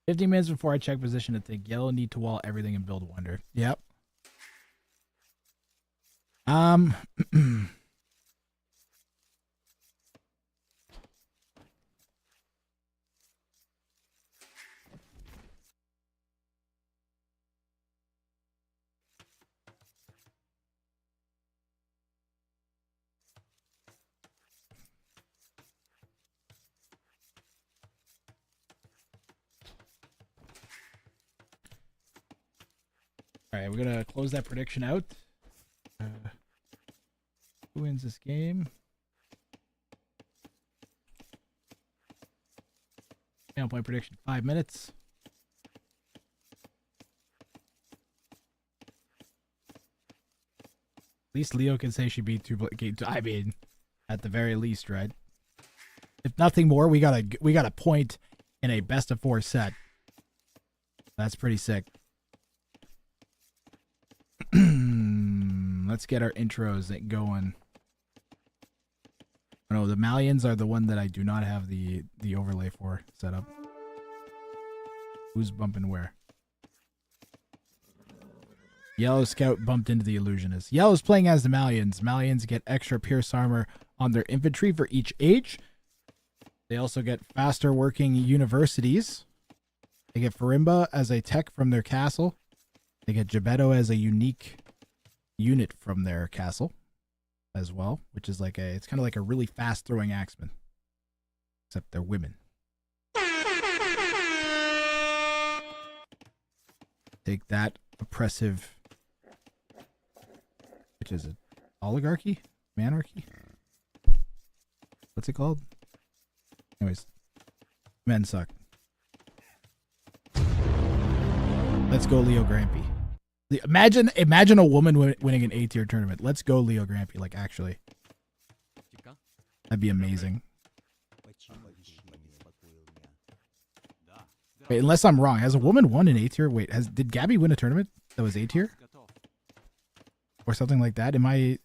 15 minutes before I check position to think yellow need to wall everything and build wonder. Yep. All right, we're gonna close that prediction out. Who wins this game? Final point prediction: 5 minutes. At least Leo can say she beat I mean, at the very least, right? If nothing more, we got a point in a best of 4 set. That's pretty sick. Let's get our intros going. Oh, no, the Malians are the one that I do not have the overlay for set up. Who's bumping where? Yellow Scout bumped into the Illusionist. Yellow's playing as the Malians. Malians get extra Pierce armor on their infantry for each age. They also get faster working universities. They get Farimba as a tech from their castle. They get Gebetto as a unique unit from their castle as well, which is like it's kind of like a really fast throwing axeman. Except they're women. Take that, oppressive, which is it? Oligarchy? Manarchy? What's it called? Anyways, men suck. Let's go Leo Grampy. Imagine a woman winning an A-tier tournament. Let's go Leo Grampy, like actually. That'd be amazing. Wait, unless I'm wrong, has a woman won an A-tier? Wait, did Gabby win a tournament that was A-tier? Or something like that? Am I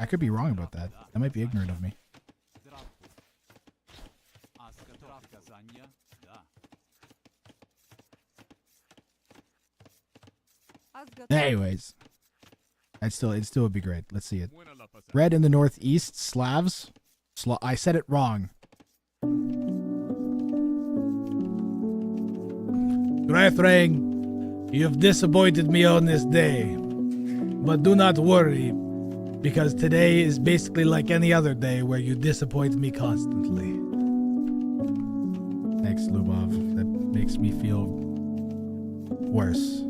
could be wrong about that. That might be ignorant of me. Anyways, it still would be great. Let's see it. Red in the northeast, Slavs. I said it wrong. Grefrang, you have disappointed me on this day. But do not worry, because today is basically like any other day where you disappoint me constantly. Thanks, Lubov. That makes me feel worse.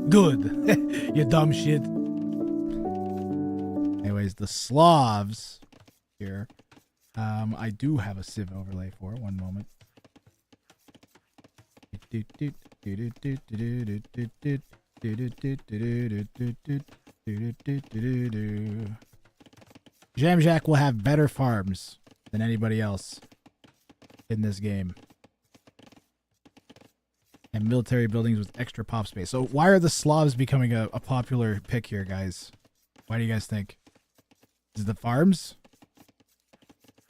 Good. You dumb shit. Anyways, the Slavs here. I do have a Civ overlay for. One moment. Jamjack will have better farms than anybody else in this game. And military buildings with extra pop space. So why are the Slavs becoming a popular pick here, guys? Why do you guys think? Is it the farms?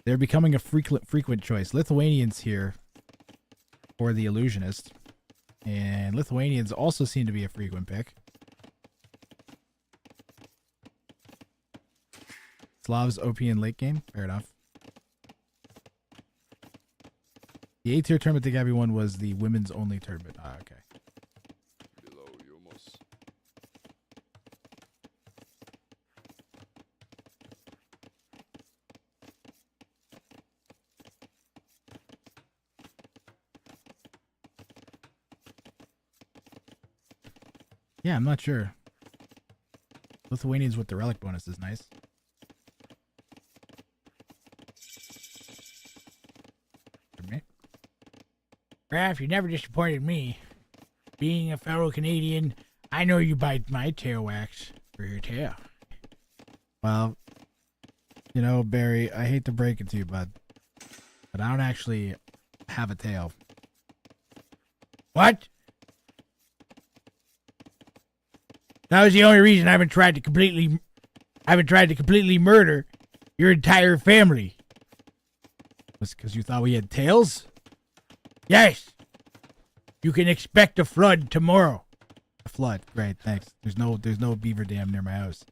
They're becoming a frequent choice. Lithuanians here for the illusionist. And Lithuanians also seem to be a frequent pick. Slavs OP in late game? Fair enough. The A-tier tournament that Gabby won was the women's only tournament. Ah, okay. Yeah, I'm not sure. Lithuanians with the relic bonus is nice. For me? Raph, you never disappointed me. Being a fellow Canadian, I know you bite my tail wax for your tail. Well, you know, Barry, I hate to break it to you, bud, but I don't actually have a tail. What? That was the only reason I haven't tried to completely murder your entire family. Was because you thought we had tails? Yes. You can expect a flood tomorrow. A flood, great, thanks. There's no beaver dam near my house.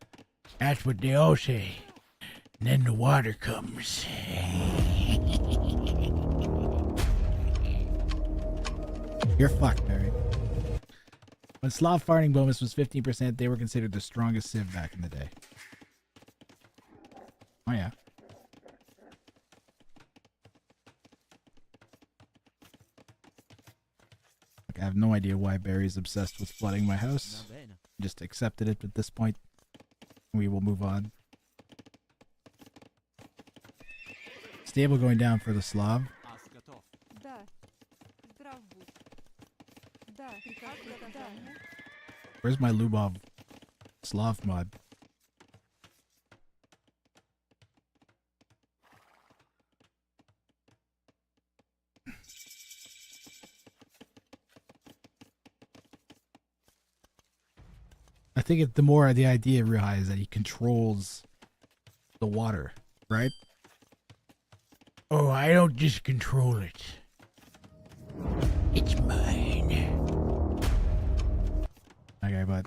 That's what they all say. And then the water comes. You're fucked, Barry. When Slav farting bonus was 15%, they were considered the strongest Civ back in the day. Oh yeah. Like, I have no idea why Barry's obsessed with flooding my house. Just accepted it at this point. We will move on. Stable going down for the Slav. Where's my Lubov Slav mod? I think the more the idea real high is that he controls the water, right? Oh, I don't just control it. It's mine. Okay, but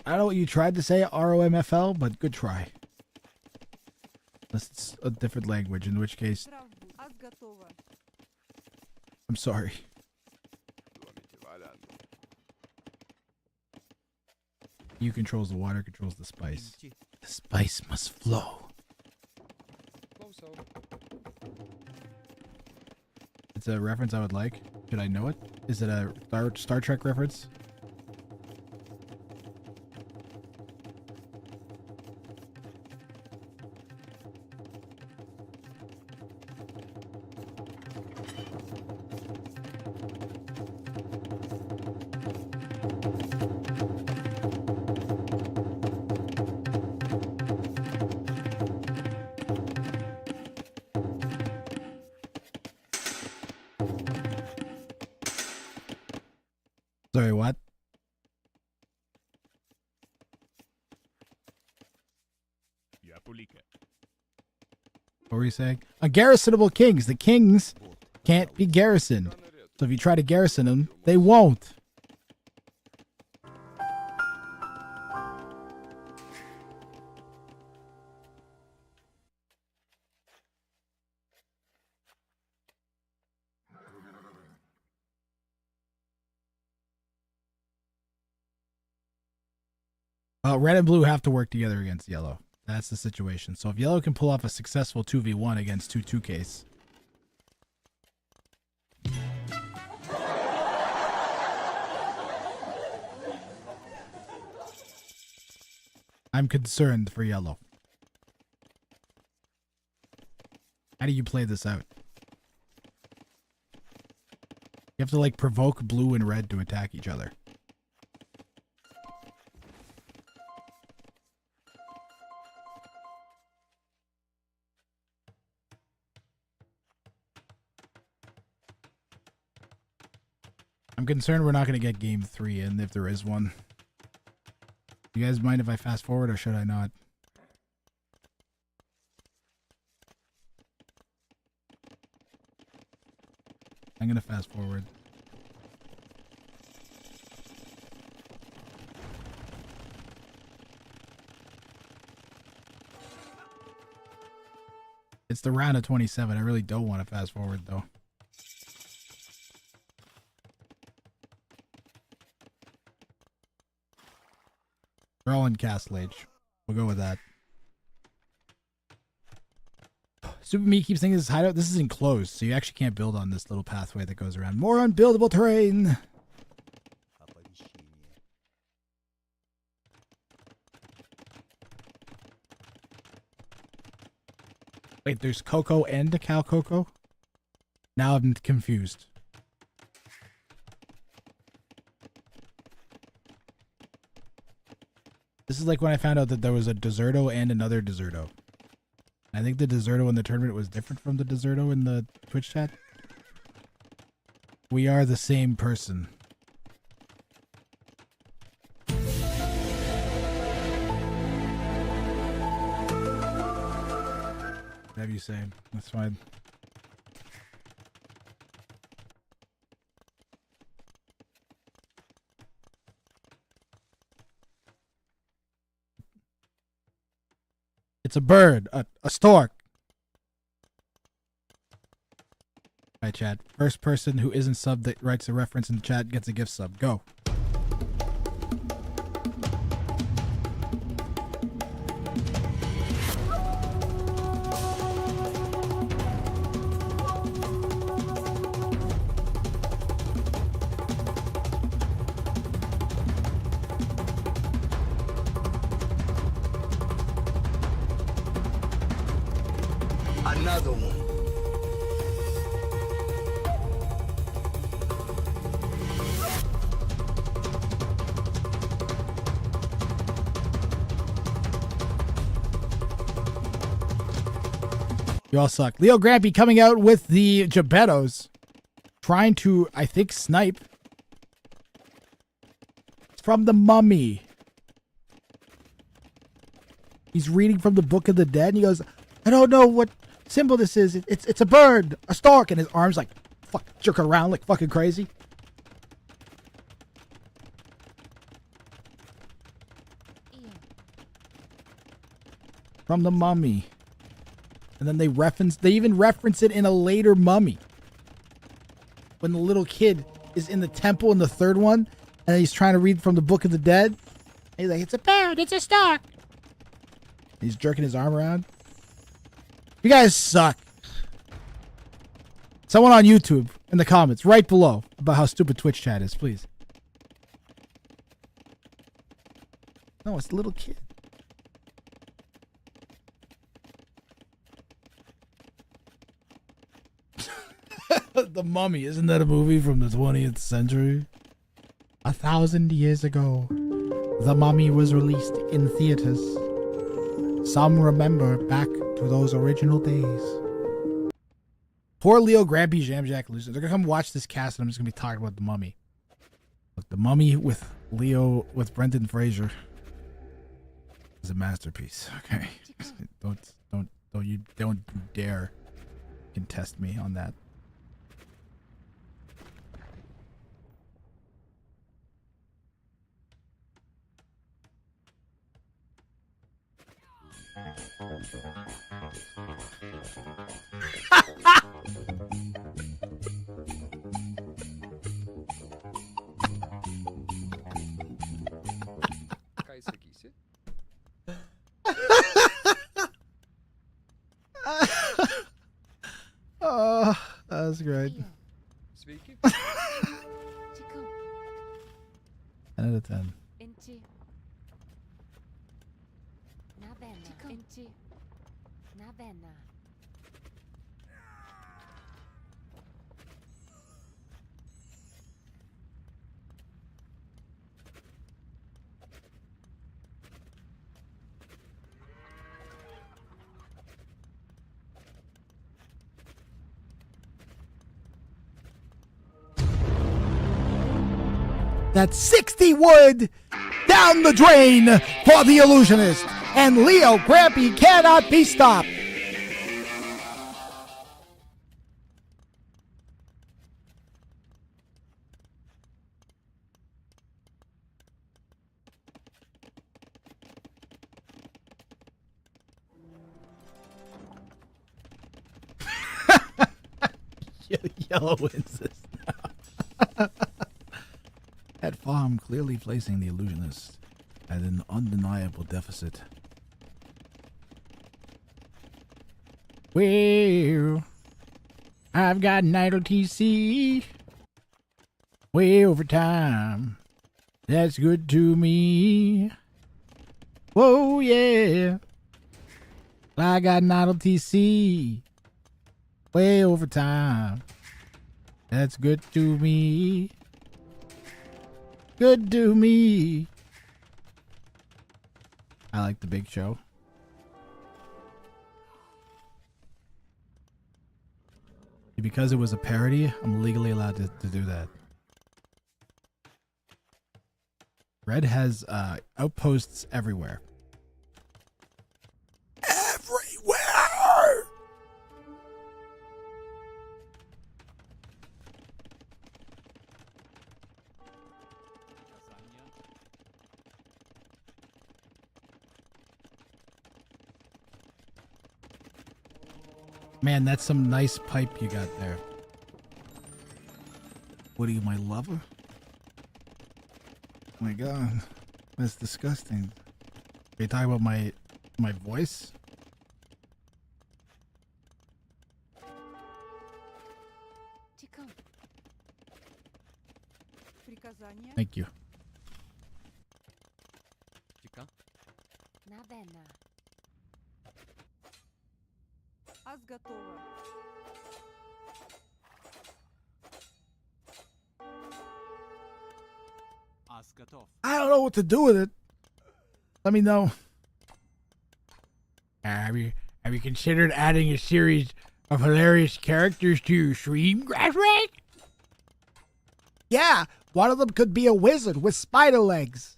I don't know what you tried to say, ROMFL, but good try. Unless it's a different language, in which case I'm sorry. You controls the water, controls the spice. The spice must flow. It's a reference I would like. Should I know it? Is it a Star Trek reference? Sorry, what? What were you saying? Ungarrisonable kings. The kings can't be garrisoned. So if you try to garrison them, they won't. Red and blue have to work together against yellow. That's the situation. So if yellow can pull off a successful 2v1 against 2-2 I'm concerned for yellow. How do you play this out? You have to like provoke blue and red to attack each other. I'm concerned we're not going to get game 3 in if there is one. You guys mind if I fast forward or should I not? I'm going to fast forward. It's the round of 27. I really don't want to fast forward though. They're all in Castle Age. We'll go with that. Super Me keeps thinking this is hideout. This is enclosed, so you actually can't build on this little pathway that goes around. More unbuildable terrain. Wait, there's Coco and Cal Coco? Now I'm confused. This is like when I found out that there was a Deserto and another Deserto. I think the Deserto in the tournament was different from the Deserto in the Twitch chat. We are the same person. Whatever you say, that's fine. It's a bird, a stork. Alright, chat. First person who isn't subbed that writes a reference in the chat gets a gift sub. Go. Another one. You all suck. Leo Grampy coming out with the Gebettos. Trying to, I think, snipe. It's from the Mummy. He's reading from the Book of the Dead and he goes, I don't know what symbol this is. It's a bird, a stork, and his arms like fuck jerking around like fucking crazy. From the Mummy. And then they even reference it in a later Mummy. When the little kid is in the temple in the third one, and he's trying to read from the Book of the Dead. And He's like, it's a bird, it's a stork. He's jerking his arm around. You guys suck. Someone on YouTube in the comments right below about how stupid Twitch chat is, please. No, it's a little kid. The Mummy, isn't that a movie from the 20th century? 1,000 years ago, The Mummy was released in theaters. Some remember back to those original days. Poor Leo, Grampy, Jam Jack, Loser. They're gonna come watch this cast, and I'm just gonna be talking about The Mummy. Look, The Mummy with Leo, with Brendan Fraser, is a masterpiece. Okay, don't dare contest me on that. Oh, that's great. 10 out of 10. That's 60 wood down the drain for the illusionist, and Leo Grampy cannot be stopped. Yellow wins this now. At farm, clearly placing the illusionist at an undeniable deficit. Well, I've got an idle TC way over time. That's good to me. Whoa, yeah. I got an idle TC way over time. That's good to me. Good to me. I like The Big Show. Because it was a parody, I'm legally allowed to do that. Red has outposts everywhere. Everywhere! Man, that's some nice pipe you got there. What are you, my lover? Oh my god, that's disgusting. Are you talking about my voice? Thank you. I don't know what to do with it. Let me know. Have you considered adding a series of hilarious characters to your stream, Grassrake? Yeah, one of them could be a wizard with spider legs.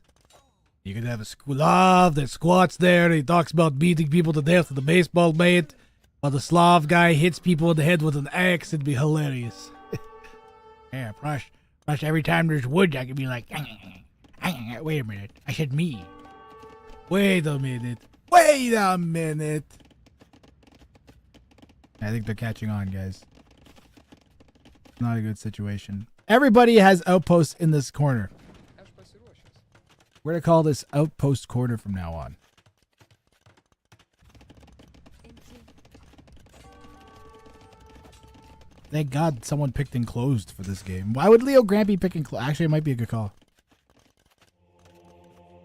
You could have a Slav that squats there and he talks about beating people to death with a baseball bat, while the Slav guy hits people in the head with an axe. It'd be hilarious. Yeah, plus every time there's wood, I could be like, wait a minute, I said me. Wait a minute. Wait a minute. I think they're catching on, guys. Not a good situation. Everybody has outposts in this corner. We're gonna call this Outpost Corner from now on. Thank God someone picked enclosed for this game. Why would Leo Grampy pick enclosed? Actually, it might be a good call.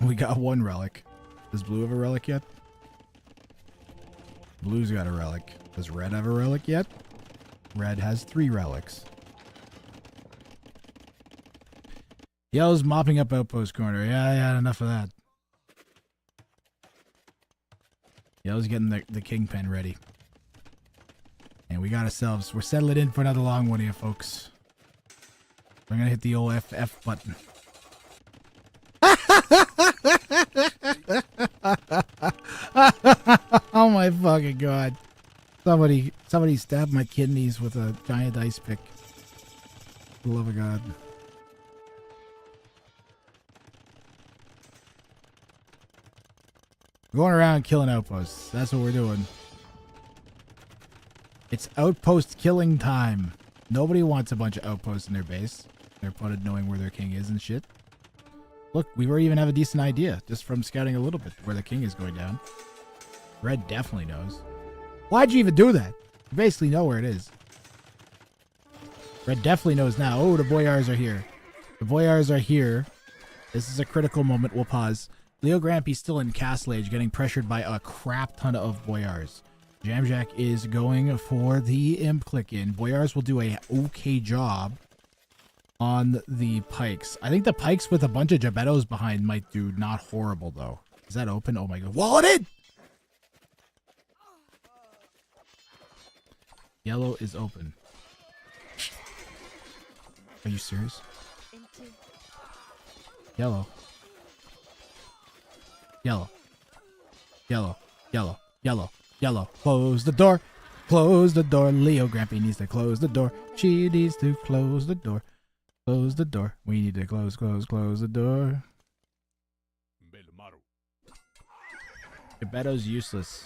We got one relic. Does blue have a relic yet? Blue's got a relic. Does red have a relic yet? Red has 3 relics. Yellow's mopping up Outpost Corner. Yeah, enough of that. Yellow's getting the kingpin ready. And we got ourselves, we're settling in for another long one here, folks. We're gonna hit the old F button. Oh my fucking god. Somebody stabbed my kidneys with a giant ice pick. For the love of God. Going around killing outposts. That's what we're doing. It's outpost killing time. Nobody wants a bunch of outposts in their base. Their opponent knowing where their king is and shit. Look, we already even have a decent idea just from scouting a little bit where the king is going down. Red definitely knows. Why'd you even do that? You basically know where it is. Red definitely knows now. Oh, the Boyars are here. The Boyars are here. This is a critical moment. We'll pause. Leo Grampy's still in Castle Age, getting pressured by a crap ton of Boyars. Jamjack is going for the imp click in. Boyars will do a okay job on the pikes. I think the pikes with a bunch of Gebettos behind might do not horrible though. Is that open? Oh my god. Wall it in! Yellow is open. Are you serious? Yellow. Yellow. Yellow. Yellow. Yellow. Yellow. Close the door. Close the door. Leo Grampy needs to close the door. She needs to close the door. Close the door. We need to close the door. Gebetto's useless.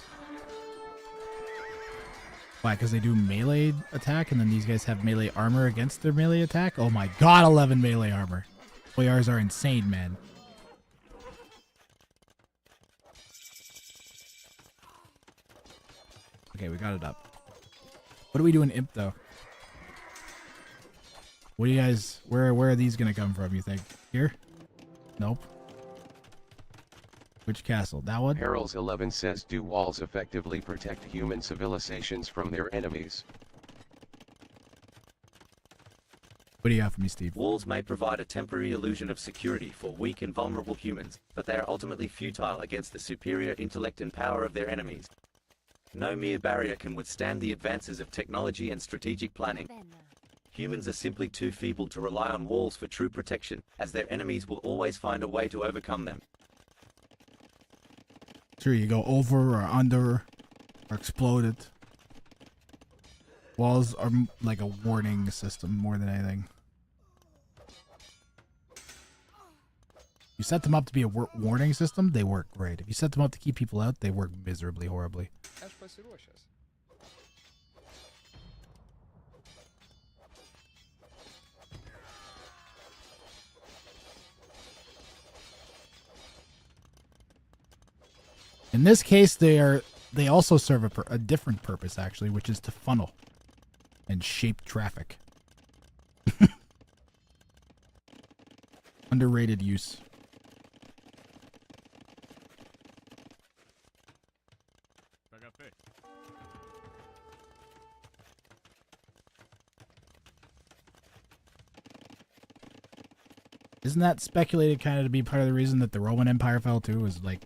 Why? Because they do melee attack and then these guys have melee armor against their melee attack? Oh my god, 11 melee armor. Boyars are insane, man. Okay, we got it up. What do we do in Imp, though? What do you guys... Where are these gonna come from, you think? Here? Nope. Which castle? That one? Harold's 11 says, do walls effectively protect human civilizations from their enemies? What do you have for me, Steve? Walls may provide a temporary illusion of security for weak and vulnerable humans, but they are ultimately futile against the superior intellect and power of their enemies. No mere barrier can withstand the advances of technology and strategic planning. Humans are simply too feeble to rely on walls for true protection, as their enemies will always find a way to overcome them. Sure, you go over or under or explode it. Walls are like a warning system more than anything. You set them up to be a warning system, they work great. If you set them up to keep people out, they work miserably, horribly. In this case, they also serve a different purpose, actually, which is to funnel and shape traffic. Underrated use. Isn't that speculated kind of to be part of the reason that the Roman Empire fell too? Was like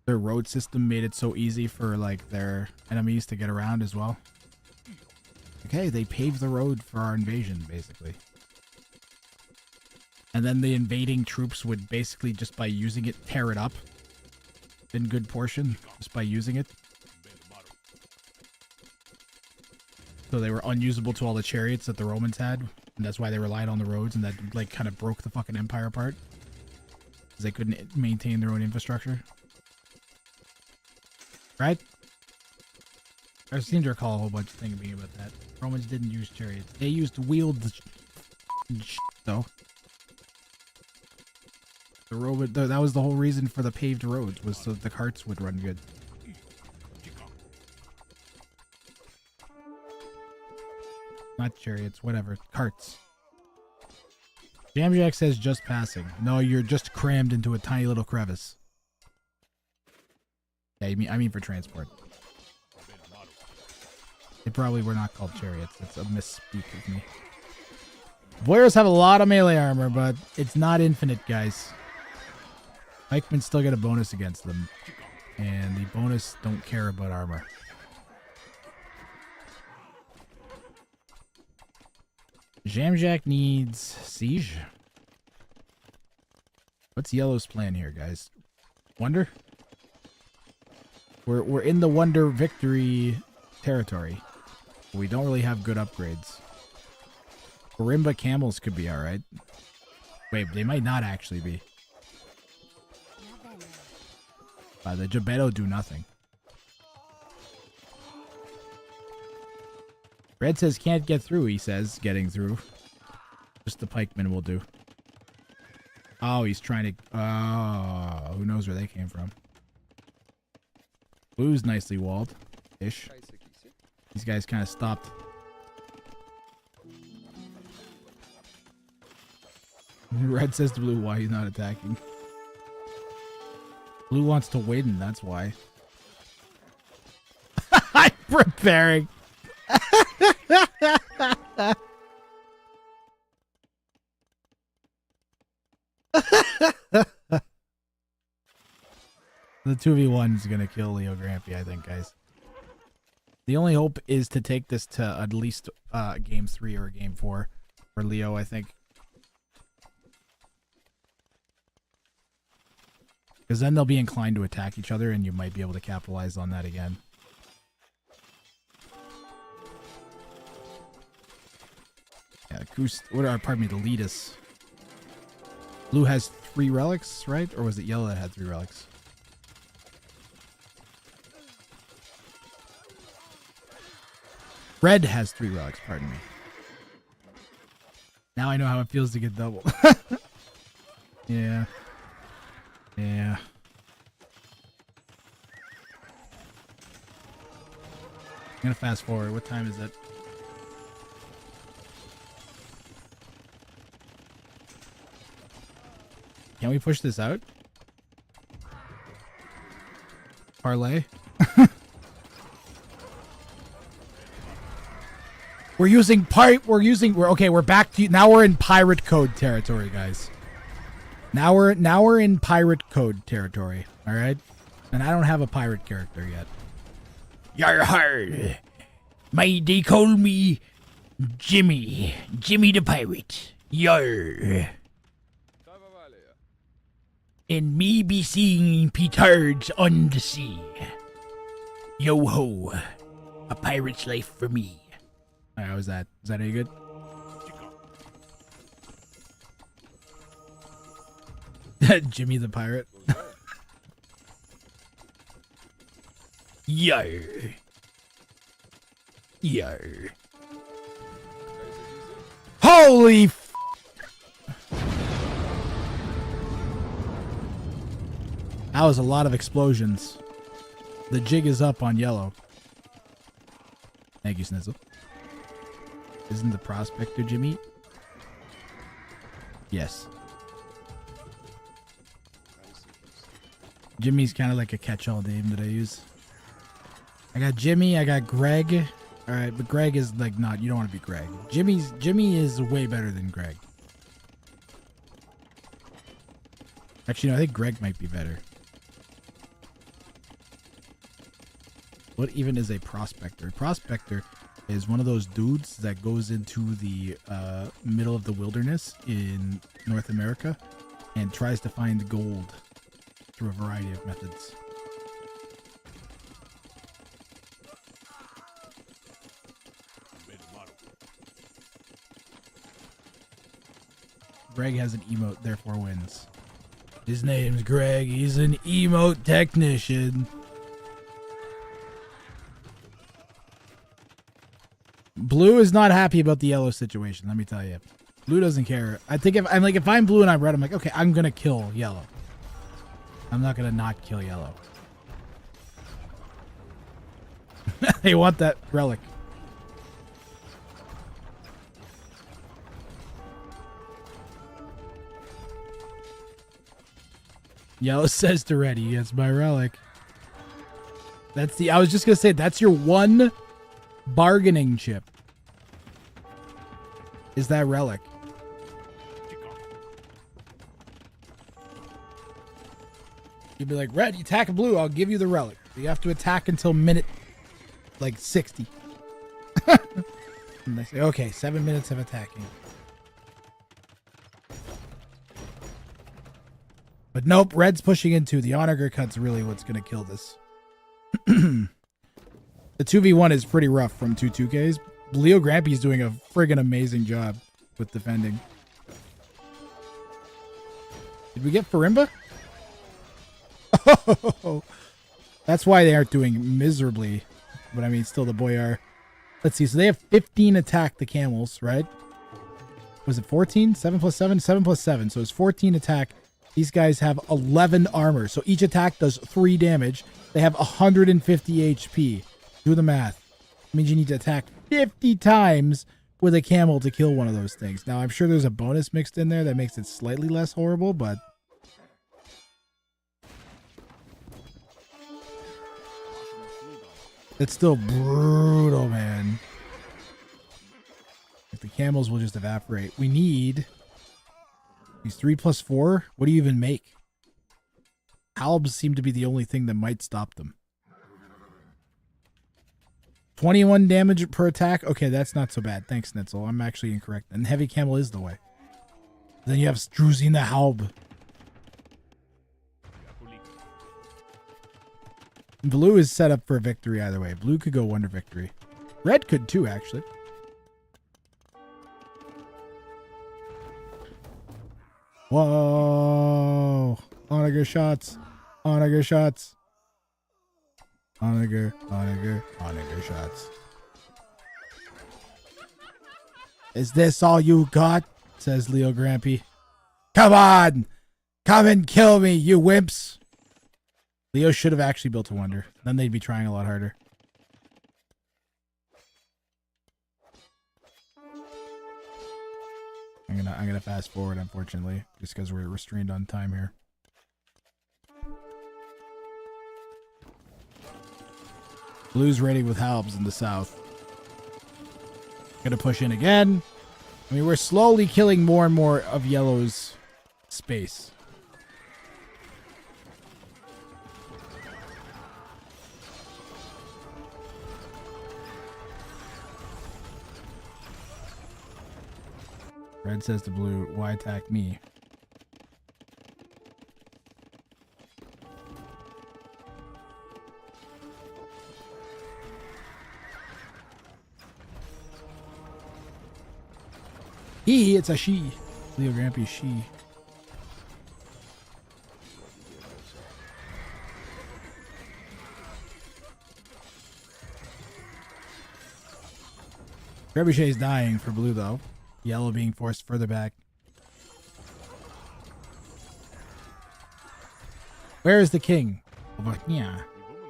their road system made it so easy for like their enemies to get around as well. Okay, they paved the road for our invasion, basically. And then the invading troops would basically, just by using it, tear it up in good portion, just by using it. So they were unusable to all the chariots that the Romans had, and that's why they relied on the roads, and that like kind of broke the fucking empire apart. Because they couldn't maintain their own infrastructure. Right? I seem to recall a whole bunch of things being about that. Romans didn't use chariots. They used wheeled though. The road, that was the whole reason for the paved roads, was so that the carts would run good. Not chariots, whatever. Carts. Jamjack says just passing. No, you're just crammed into a tiny little crevice. Yeah, I mean for transport. They probably were not called chariots. That's a misspeak of me. Warriors have a lot of melee armor, but it's not infinite, guys. Pikemen still get a bonus against them. And the bonus don't care about armor. Jamjack needs siege. What's Yellow's plan here, guys? Wonder? We're in the Wonder victory territory. We don't really have good upgrades. Marimba camels could be alright. Wait, they might not actually be. The Gebetto do nothing. Red says can't get through, he says, getting through. Just the pikemen will do. Oh, he's trying to... Oh, who knows where they came from. Blue's nicely walled. Ish. These guys kind of stopped. Red says to Blue why he's not attacking. Blue wants to win, that's why. I'm preparing. The 2v1 is going to kill Leo Grampy, I think, guys. The only hope is to take this to at least game 3 or game 4 for Leo, I think. Because then they'll be inclined to attack each other and you might be able to capitalize on that again. Yeah, pardon me, the Letus. Blue has 3 relics, right? Or was it yellow that had 3 relics? Red has 3 relics, pardon me. Now I know how it feels to get double. Yeah. Yeah. I'm gonna fast forward. What time is it? Can we push this out? Parlay? We're back to now we're in pirate code territory, guys. Now we're in pirate code territory, all right? And I don't have a pirate character yet. Yar har. They call me Jimmy the pirate. Yar. And me be seeing petards on the sea. Yo ho, a pirate's life for me. All right, how was that? Is that any good? Jimmy the pirate. Yar. Yar. Holy f***. That was a lot of explosions. The jig is up on yellow. Thank you, Snizzle. Isn't the prospector Jimmy? Yes. Jimmy's kind of like a catch-all name that I use. I got Jimmy, I got Greg. Alright, but Greg is like not, you don't want to be Greg. Jimmy is way better than Greg. Actually, no, I think Greg might be better. What even is a prospector? Prospector is one of those dudes that goes into the middle of the wilderness in North America and tries to find gold through a variety of methods. Greg has an emote, therefore wins. His name's Greg. He's an emote technician. Blue is not happy about the yellow situation, let me tell you. Blue doesn't care. I think if I'm blue and I'm red, I'm like, okay, I'm gonna kill yellow. I'm not gonna not kill yellow. They want that relic. Yellow says to red, he gets my relic. That's I was just gonna say, that's your one bargaining chip. Is that relic. You'd be like, red, you attack blue, I'll give you the relic. You have to attack until minute like 60. And they say, okay, 7 minutes of attacking. But nope, red's pushing into the onager cut's really what's gonna kill this. The 2v1 is pretty rough from 2-2Ks. Leo Grampy's doing a friggin' amazing job with defending. Did we get Farimba? Oh, that's why they aren't doing miserably. But I mean, still the Boyar. Let's see. So they have 15 attack, the camels, right? Was it 14? 7 plus 7? 7 plus 7. So it's 14 attack. These guys have 11 armor. So each attack does 3 damage. They have 150 HP. Do the math. It means you need to attack 50 times with a camel to kill one of those things. Now, I'm sure there's a bonus mixed in there that makes it slightly less horrible, but... it's still brutal, man. If the camels will just evaporate. We need... these 3 plus 4? What do you even make? Halbs seem to be the only thing that might stop them. 21 damage per attack? Okay, that's not so bad. Thanks, Nitzel. I'm actually incorrect. And heavy camel is the way. Then you have Struzina Halb. Blue is set up for a victory either way. Blue could go wonder victory. Red could too, actually. Whoa! Onager shots. Onager shots. Onager shots. Is this all you got? Says Leo Grampy. Come on! Come and kill me, you wimps! Leo should have actually built a wonder. Then they'd be trying a lot harder. I'm gonna fast forward, unfortunately, just because we're restrained on time here. Blue's ready with Halbs in the south. Gonna push in again. I mean, we're slowly killing more and more of yellow's space. Red says to blue, why attack me? It's a she. Leo Grampy, she. Trebuchet's dying for blue, though. Yellow being forced further back. Where is the king? Over here.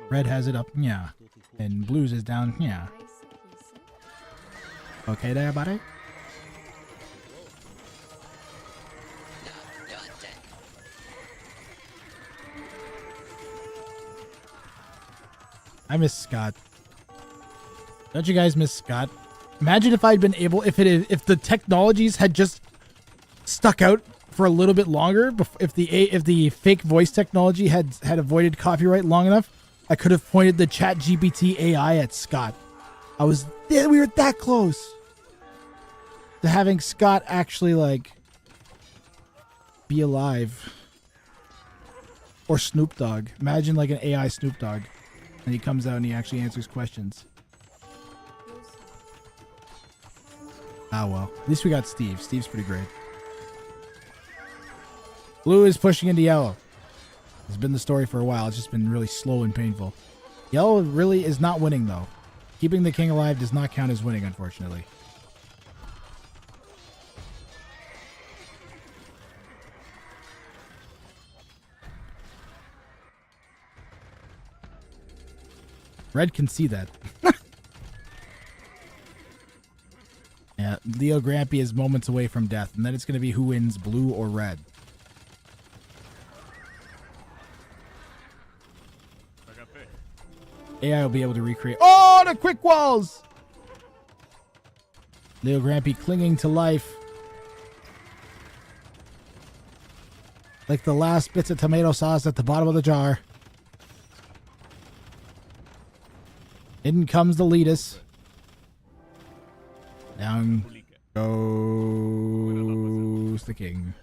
Red has it up here. And blues is down here. Okay there, buddy? I miss Scott. Don't you guys miss Scott? Imagine if I'd been able, if the technologies had just stuck out for a little bit longer, if the fake voice technology had avoided copyright long enough, I could have pointed the ChatGPT AI at Scott. We were that close to having Scott actually like be alive. Or Snoop Dogg. Imagine like an AI Snoop Dogg, and he comes out and he actually answers questions. Ah, well. At least we got Steve. Steve's pretty great. Blue is pushing into yellow. It's been the story for a while. It's just been really slow and painful. Yellow really is not winning, though. Keeping the king alive does not count as winning, unfortunately. Red can see that. Yeah, Leo Grampy is moments away from death, and then it's going to be who wins, blue or red. AI will be able to recreate. Oh, the quick walls! Leo Grampy clinging to life. Like the last bits of tomato sauce at the bottom of the jar. In comes the Letus. Down goes the king.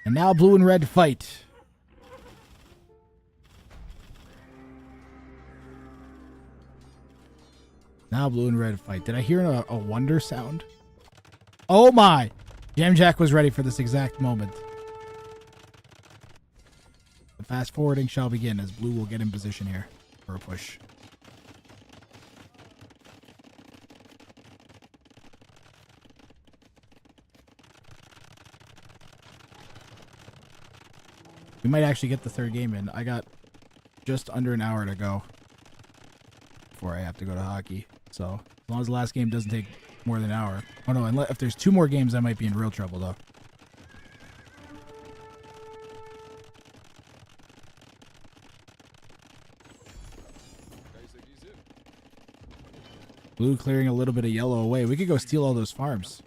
And now blue and red fight. Now blue and red fight. Did I hear a wonder sound? Oh my! Jamjack was ready for this exact moment. The fast forwarding shall begin as blue will get in position here for a push. We might actually get the third game in. I got just under an hour to go before I have to go to hockey. So as long as the last game doesn't take more than an hour. Oh no, unless, if there's 2 more games, I might be in real trouble though. Blue clearing a little bit of yellow away. We could go steal all those farms.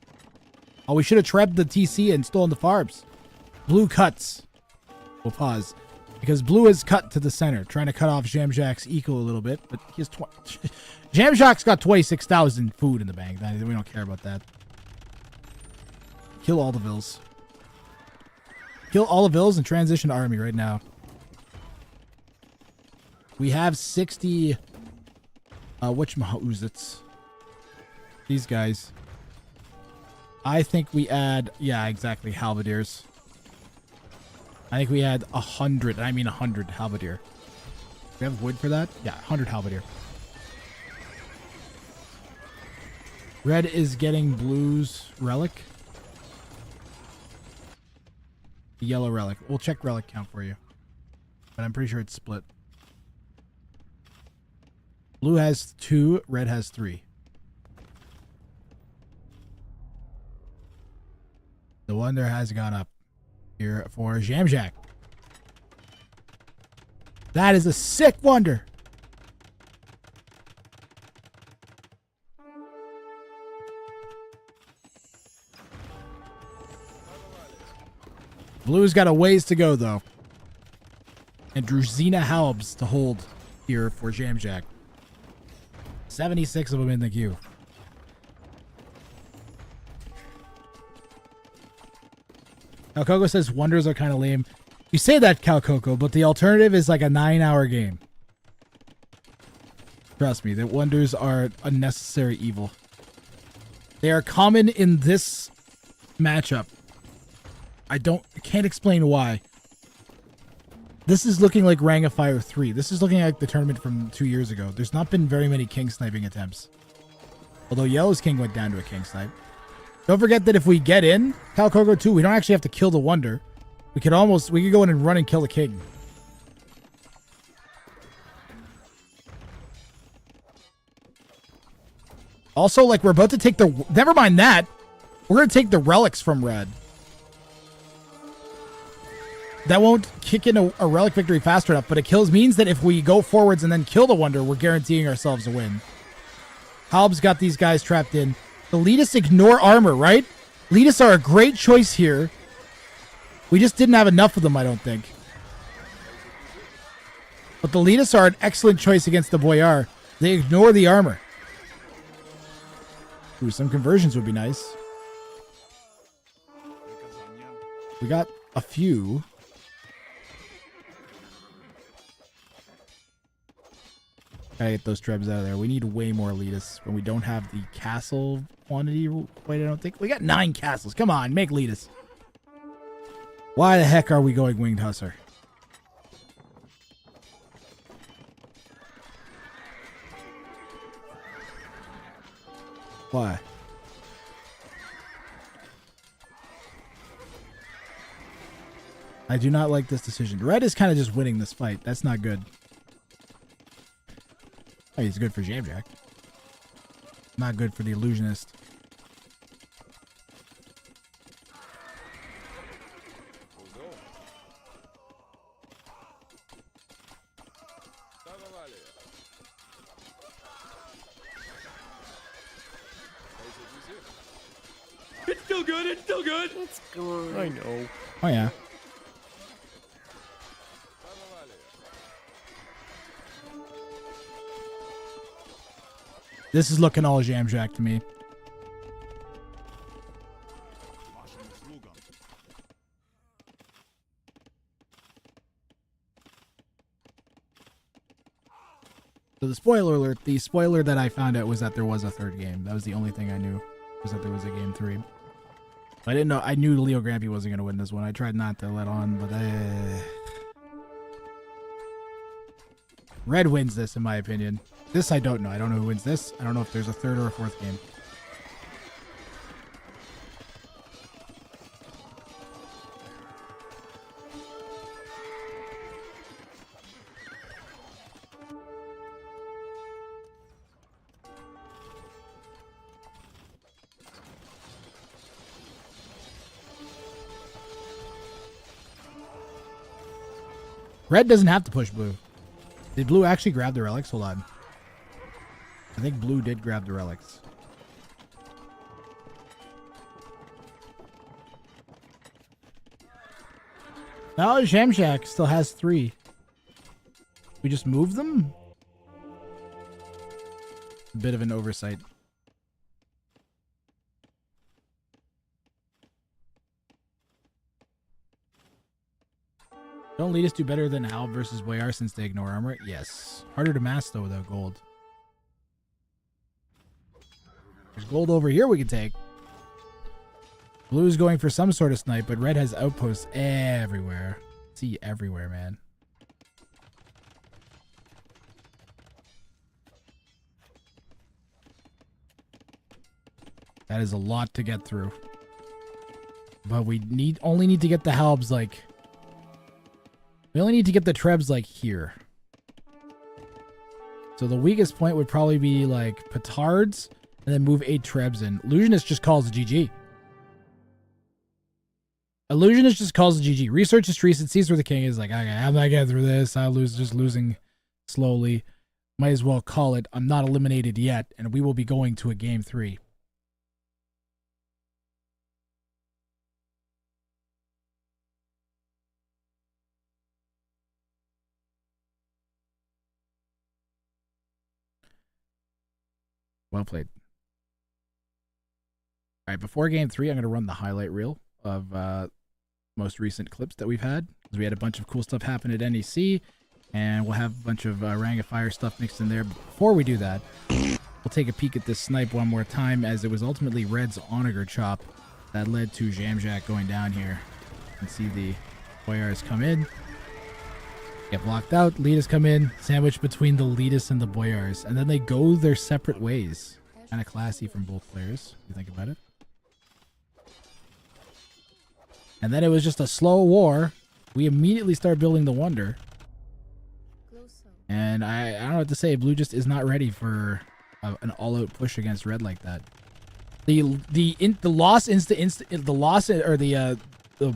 Oh, we should have trapped the TC and stolen the farms. Blue cuts. We'll pause. Because blue is cut to the center, trying to cut off Jamjack's eco a little bit. But he has Jamjack's got 26,000 food in the bank. We don't care about that. Kill all the vills. Kill all the vills and transition to army right now. We have 60... whatchamahoozits. These guys. I think we add... Yeah, exactly. Halberdiers. I think we had 100. I mean 100 halberdier. Do we have wood for that? Yeah, 100 halberdier. Red is getting blue's relic. The yellow relic. We'll check relic count for you. But I'm pretty sure it's split. Blue has 2, red has 3. The wonder has gone up here for Jamjack. That is a sick wonder. Blue's got a ways to go though. And Druzina Halbs to hold here for Jamjack. 76 of them in the queue. Calcoco says wonders are kind of lame. You say that, Calcoco, but the alternative is like a 9-hour game. Trust me, the wonders are unnecessary evil. They are common in this matchup. I can't explain why. This is looking like Ring of Fire 3. This is looking like the tournament from 2 years ago. There's not been very many king sniping attempts. Although Yellow's king went down to a king snipe. Don't forget that if we get in Calcoco 2, we don't actually have to kill the wonder. We could go in and run and kill the king. Also, like, we're about to take the... Never mind that. We're going to take the relics from red. That won't kick in a relic victory fast enough, but it means that if we go forwards and then kill the wonder, we're guaranteeing ourselves a win. Halb's got these guys trapped in. The Letus ignore armor, right? Letus are a great choice here. We just didn't have enough of them, I don't think. But the Letus are an excellent choice against the Boyar. They ignore the armor. Ooh, some conversions would be nice. We got a few. Gotta get those trebs out of there. We need way more Letus when we don't have the castle quantity quite, I don't think. We got 9 castles. Come on, make Letus. Why the heck are we going Winged Hussar? Why? I do not like this decision. Red is kind of just winning this fight. That's not good. Oh, he's good for Jamjack. Not good for the illusionist. It's still good. It's still good. It's good. I know. Oh yeah. This is looking all Jamjack to me. So the spoiler alert, the spoiler that I found out was that there was a third game. That was the only thing I knew, was that there was a game 3. I didn't know, I knew Leo Grampy wasn't going to win this one. I tried not to let on, but Red wins this in my opinion. This I don't know. I don't know who wins this. I don't know if there's a third or a fourth game. Red doesn't have to push blue. Did blue actually grab the relics? Hold on. I think blue did grab the relics. Now Jamjack still has 3. We just move them? A bit of an oversight. Don't lead us do better than Al versus Boyar since they ignore armor? Yes. Harder to mass though without gold. There's gold over here we can take. Blue is going for some sort of snipe, but red has outposts everywhere. See everywhere, man. That is a lot to get through. But we only need to get the halbs like... We only need to get the trebs like here. So the weakest point would probably be like petards and then move 8 trebs in. Illusionist just calls the GG. Illusionist just calls the GG. Researches Trees and sees where the king is like, okay, I'm not getting through this. I lose, just losing slowly. Might as well call it. I'm not eliminated yet, and we will be going to a game 3. Well played. All right, before game 3, I'm going to run the highlight reel of most recent clips that we've had. We had a bunch of cool stuff happen at NEC, and we'll have a bunch of Ring of Fire stuff mixed in there. But before we do that, we'll take a peek at this snipe one more time, as it was ultimately Red's Onager chop that led to Jamjack going down here. You can see the Boyars come in, get blocked out, Leadus come in, sandwiched between the Leadus and the Boyars, and then they go their separate ways. Kind of classy from both players, if you think about it. And then it was just a slow war. We immediately start building the Wonder. And I don't know what to say. Blue just is not ready for an all-out push against red like that. The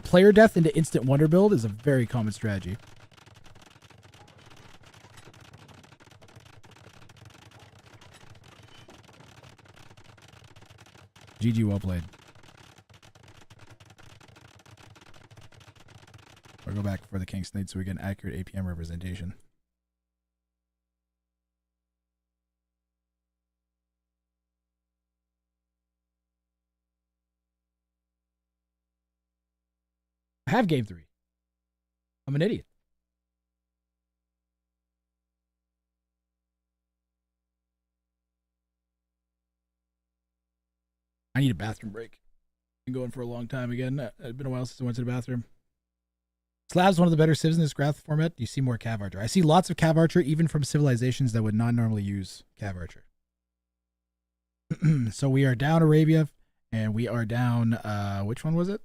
player death into instant Wonder build is a very common strategy. GG, well played. I'll go back for the King Snake so we get an accurate APM representation. I have game 3. I'm an idiot. I need a bathroom break. Been going for a long time again. It's been a while since I went to the bathroom. Slab's one of the better civs in this Grath format. Do you see more Cav Archer? I see lots of Cav Archer, even from civilizations that would not normally use Cav Archer. So we are down Arabia, and we are down, which one was it?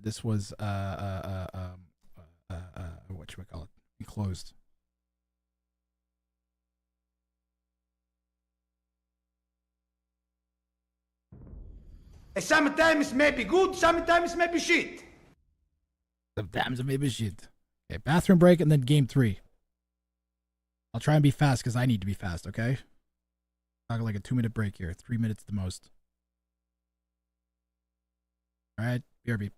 This was, whatchamacallit? Enclosed. Sometimes it may be good, sometimes it may be shit. Sometimes it may be shit. Okay, bathroom break and then game 3. I'll try and be fast because I need to be fast, okay? Talking like a 2-minute break here. 3 minutes the most. Alright, BRB.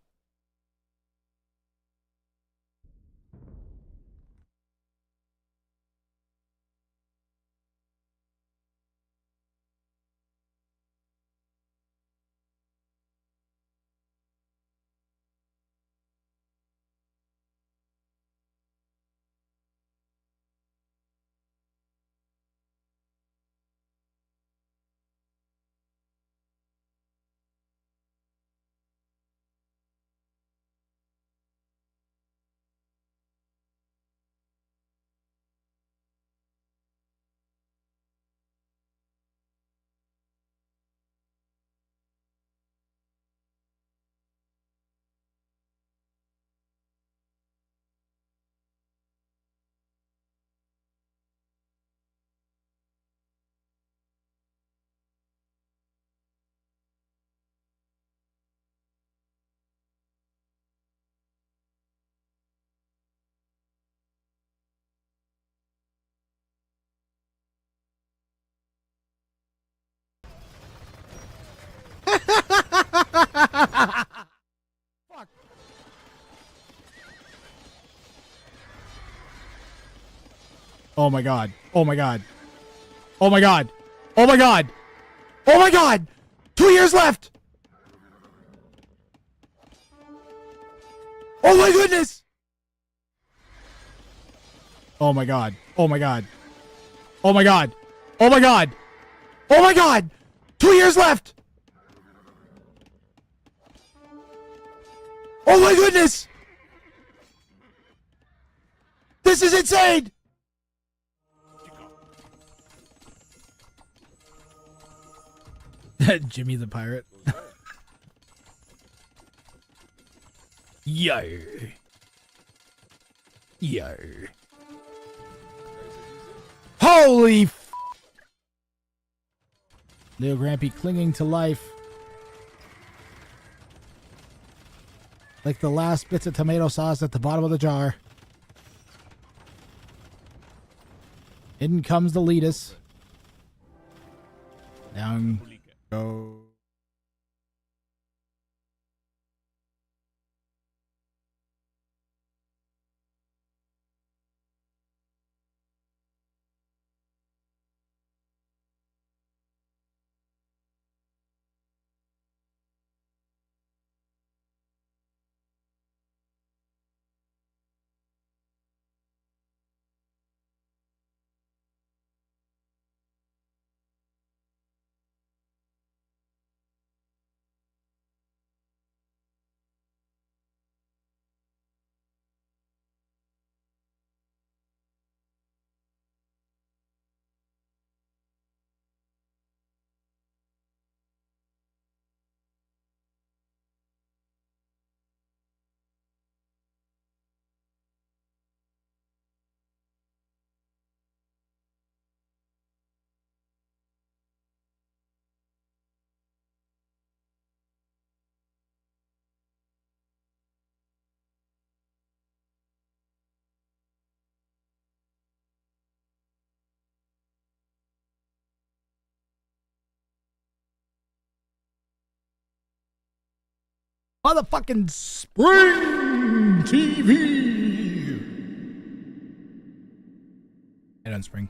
Fuck. Oh my god. Oh my god. Oh my god. Oh my god. Oh my god. 2 years left. Oh my goodness. Oh my god. Oh my god. Oh my god. Oh my god. Oh my god. 2 years left. Oh my goodness! This is insane! Jimmy the pirate. Yar. Yar. Holy f***. Leo Grampy clinging to life. Like the last bits of tomato sauce at the bottom of the jar. In comes the Letus. Down go. Motherfucking Spring TV. Head on Spring.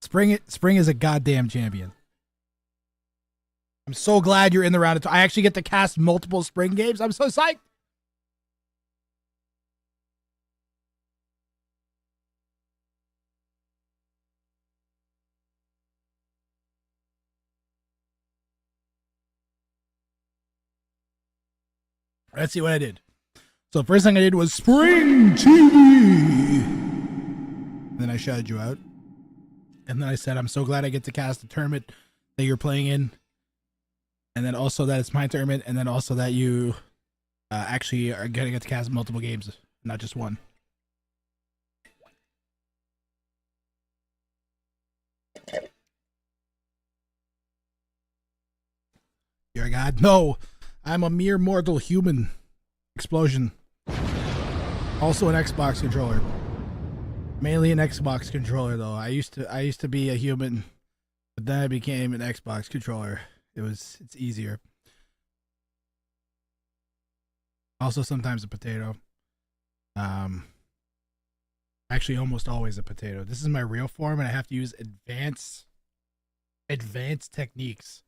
Spring is a goddamn champion. I'm so glad you're in the round of I actually get to cast multiple Spring games. I'm so psyched. Let's see what I did. So the first thing I did was Spring TV. And then I shouted you out. And then I said, I'm so glad I get to cast a tournament that you're playing in. And then also that it's my tournament, and then also that you actually are going to get to cast multiple games, not just one. You're a god? No, I'm a mere mortal human. Explosion. Also an Xbox controller. Mainly an Xbox controller though. I used to be a human, but then I became an Xbox controller. It's easier. Also sometimes a potato. Actually almost always a potato. This is my real form and I have to use advanced techniques.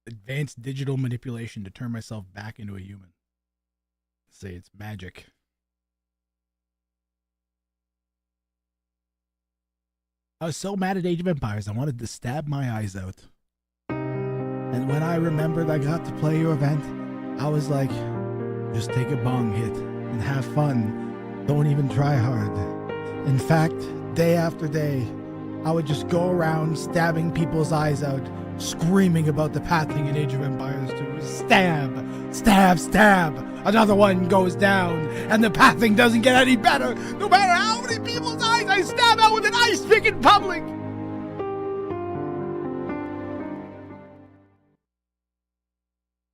Advanced digital manipulation to turn myself back into a human. See, it's magic. I was so mad at Age of Empires, I wanted to stab my eyes out. And when I remembered I got to play your event, I was like, just take a bong hit and have fun. Don't even try hard. In fact, day after day, I would just go around stabbing people's eyes out, screaming about the pathing in Age of Empires 2. Stab, stab, stab. Another one goes down, and the pathing doesn't get any better. No matter how many people's eyes I stab out with an ice pick in public.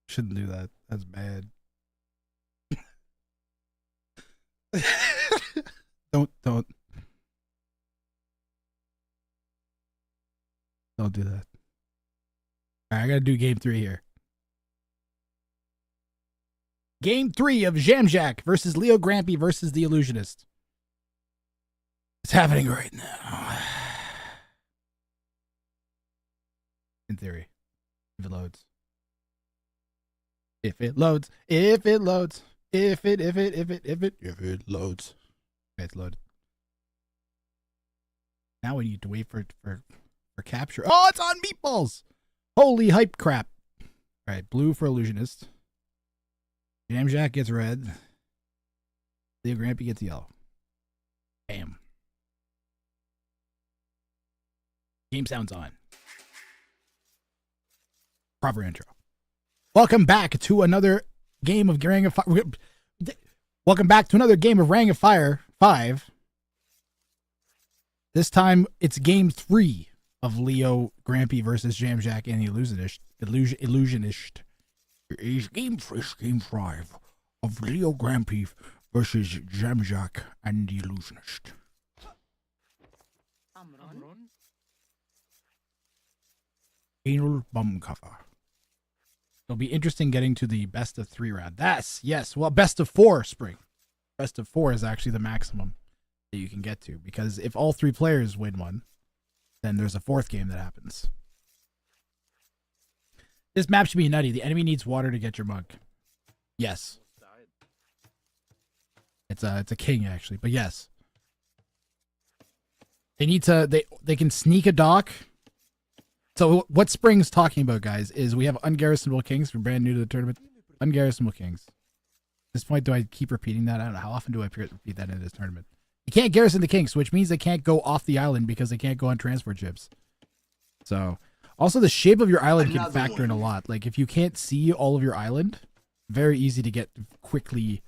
Shouldn't do that. That's bad. Don't do that. All right, I gotta do game 3 here. Game 3 of Jamjack versus Leo Grampy versus the Illusionist. It's happening right now. In theory. If it loads. If it loads. If it loads. If it loads. Okay, it's loaded. Now we need to wait for capture. Oh, it's on meatballs! Holy hype crap. Alright, blue for Illusionist. Jamjack gets red. Leo Grampy gets yellow. Bam. Game sounds on. Proper intro. Welcome back to another game of Ring of Fire. Welcome back to another game of Ring of Fire 5. This time it's game 3 of Leo Grampy versus Jamjack and the Illusionist. It is game 5 of Leo Grampy versus Jamjack and the Illusionist. Anal bum cover. It'll be interesting getting to the best of 3 round. Yes. Well, best of 4, Spring. Best of 4 is actually the maximum that you can get to, because if all 3 players win one, then there's a 4th game that happens. This map should be nutty. The enemy needs water to get your mug. Yes. It's a king actually, but yes. They need to they can sneak a dock. So what Spring's talking about, guys, is we have ungarrisonable kings for brand new to the tournament. Ungarrisonable kings. At this point, do I keep repeating that? I don't know. How often do I repeat that in this tournament? You can't garrison the kings, which means they can't go off the island because they can't go on transport ships. So, also the shape of your island can factor in a lot. Like, if you can't see all of your island, very easy to get quickly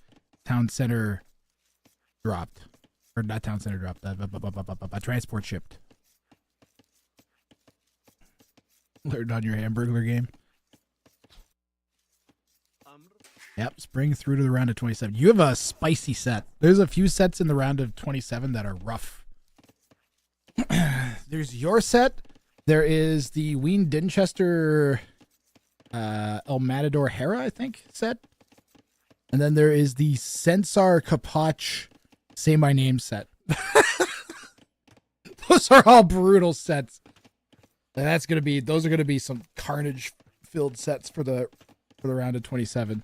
town center dropped. Or not town center dropped, transport shipped. Learned on your Hamburglar game. Yep, Spring through to the round of 27. You have a spicy set. There's a few sets in the round of 27 that are rough. There's your set. There is the Ween Dinchester El Matador Hera, I think, set. And then there is the Censar Kapach Say My Name set. Those are all brutal sets. And those are gonna be some carnage filled sets for the round of 27.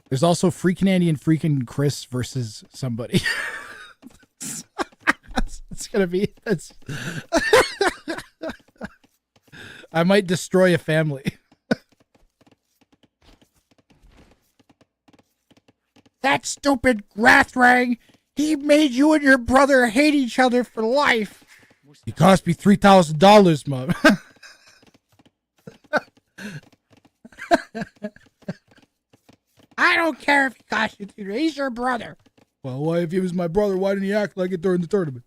There's also Freakin' Andy and Freakin' Chris versus somebody. It's gonna be I might destroy a family. That stupid Rathrang, he made you and your brother hate each other for life. He cost me $3,000, Mom. I don't care if he cost you 2. He's your brother. Well, why if he was my brother, why didn't he act like it during the tournament?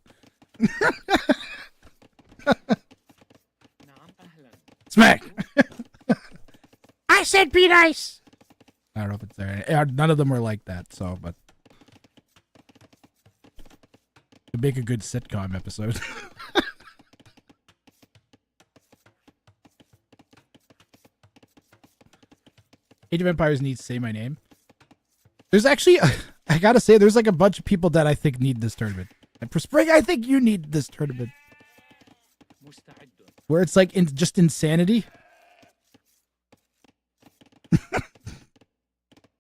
Smack. I said be nice. I don't know if it's there. None of them are like that, so, but it'd make a good sitcom episode. Age of Empires needs to say my name. There's actually, I gotta say, there's like a bunch of people that I think need this tournament. And for Spring, I think you need this tournament. Where it's like just insanity.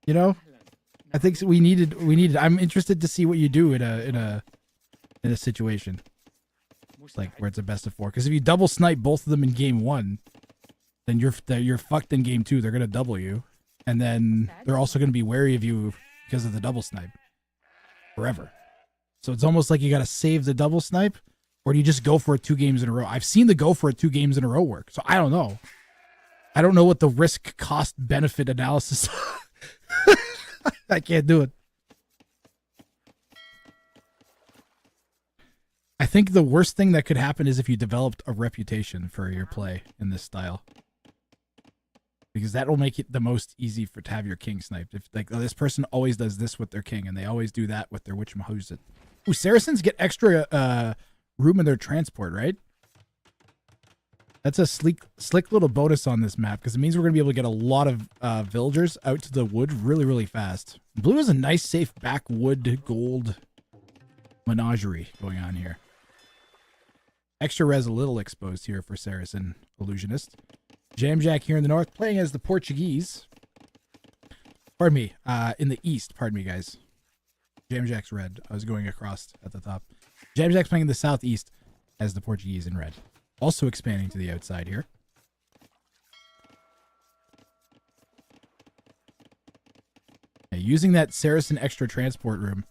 You know? I think we needed. I'm interested to see what you do in a situation. Like where it's a best of 4. Because if you double snipe both of them in game 1, then you're fucked in game 2. They're gonna double you. And then they're also going to be wary of you because of the double snipe forever. So it's almost like you got to save the double snipe, or do you just go for it 2 games in a row? I've seen the go for it 2 games in a row work. So I don't know. I don't know what the risk cost benefit analysis. I can't do it. I think the worst thing that could happen is if you developed a reputation for your play in this style. Because that will make it the most easy to have your king sniped. If like, oh, this person always does this with their king, and they always do that with their witchmahuzit. Ooh, Saracens get extra room in their transport, right? That's a slick little bonus on this map, because it means we're going to be able to get a lot of villagers out to the wood really, really fast. Blue is a nice, safe backwood gold menagerie going on here. Extra res a little exposed here for Saracen Illusionist. Jamjack here in the north, playing as the Portuguese. Pardon me, in the east, pardon me, guys. Jamjack's red. I was going across at the top. Jamjack's playing in the southeast as the Portuguese in red. Also expanding to the outside here. Okay, using that Saracen extra transport room,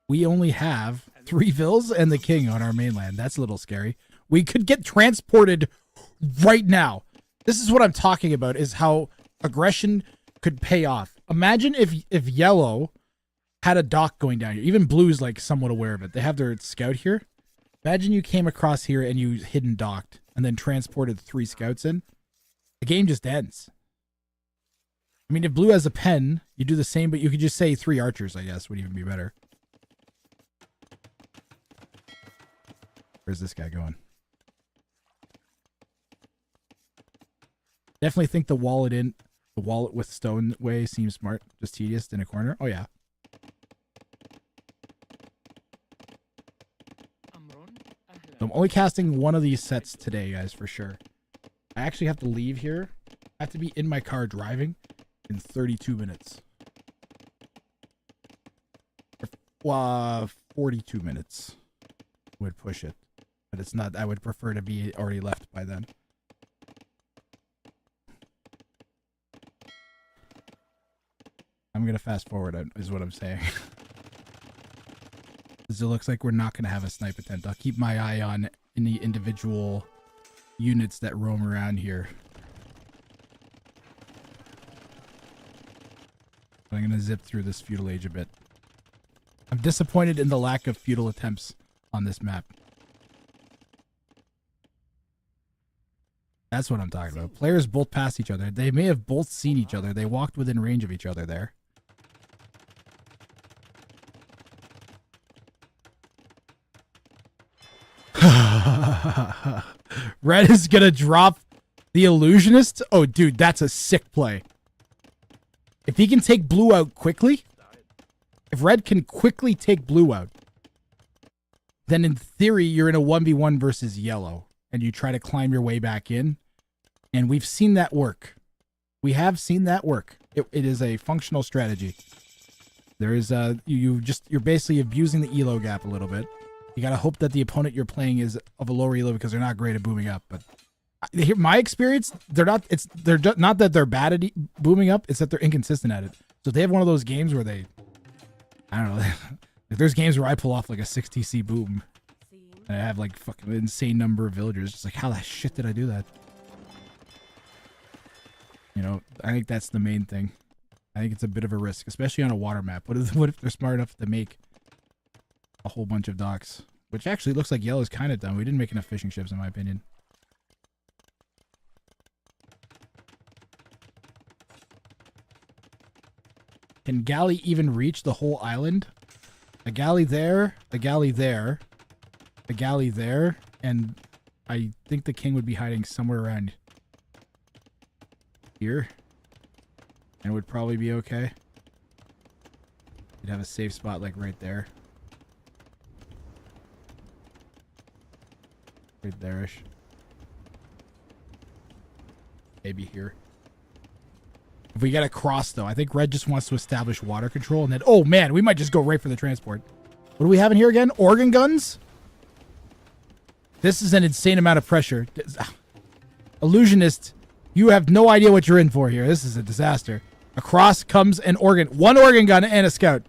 we only have 3 vills and the king on our mainland. That's a little scary. We could get transported right now. This is what I'm talking about, is how aggression could pay off. Imagine if yellow had a dock going down here. Even blue's like somewhat aware of it. They have their scout here. Imagine you came across here and you hidden docked and then transported 3 scouts in. The game just ends. I mean, if blue has a pen, you do the same, but you could just say 3 archers, I guess, would even be better. Where's this guy going? Definitely think the wallet with stone way seems smart. Just tedious in a corner. Oh yeah. So I'm only casting one of these sets today, guys, for sure. I actually have to leave here. I have to be in my car driving in 32 minutes. 42 minutes would push it. But it's not. I would prefer to be already left by then. I'm going to fast forward, is what I'm saying. Because it looks like we're not going to have a snipe attempt. I'll keep my eye on any individual units that roam around here. I'm going to zip through this feudal age a bit. I'm disappointed in the lack of feudal attempts on this map. That's what I'm talking about. Players both pass each other. They may have both seen each other. They walked within range of each other there. Red is gonna drop the illusionist. Oh, dude, that's a sick play. If he can take blue out quickly, if red can quickly take blue out, then in theory you're in a 1v1 versus yellow, and you try to climb your way back in. And we've seen that work. We have seen that work. It is a functional strategy. There is you're basically abusing the elo gap a little bit. You gotta hope that the opponent you're playing is of a lower elo because they're not great at booming up. But my experience, they're not that they're bad at booming up. It's that they're inconsistent at it. So if they have one of those games where they, I don't know, if there's games where I pull off like a 6 TC boom and I have like fucking insane number of villagers, it's like how the shit did I do that? You know, I think that's the main thing. I think it's a bit of a risk, especially on a water map. What if they're smart enough to make a whole bunch of docks? Which actually looks like yellow's kind of done. We didn't make enough fishing ships, in my opinion. Can galley even reach the whole island? A galley there, a galley there, a galley there, and I think the king would be hiding somewhere around here. And would probably be okay. You'd have a safe spot like right there. Right there-ish. Maybe here. If we get across, though, I think red just wants to establish water control, and then, oh man, we might just go right for the transport. What do we have in here again? Organ guns? This is an insane amount of pressure. Illusionist, you have no idea what you're in for here. This is a disaster. Across comes an organ. One organ gun and a scout.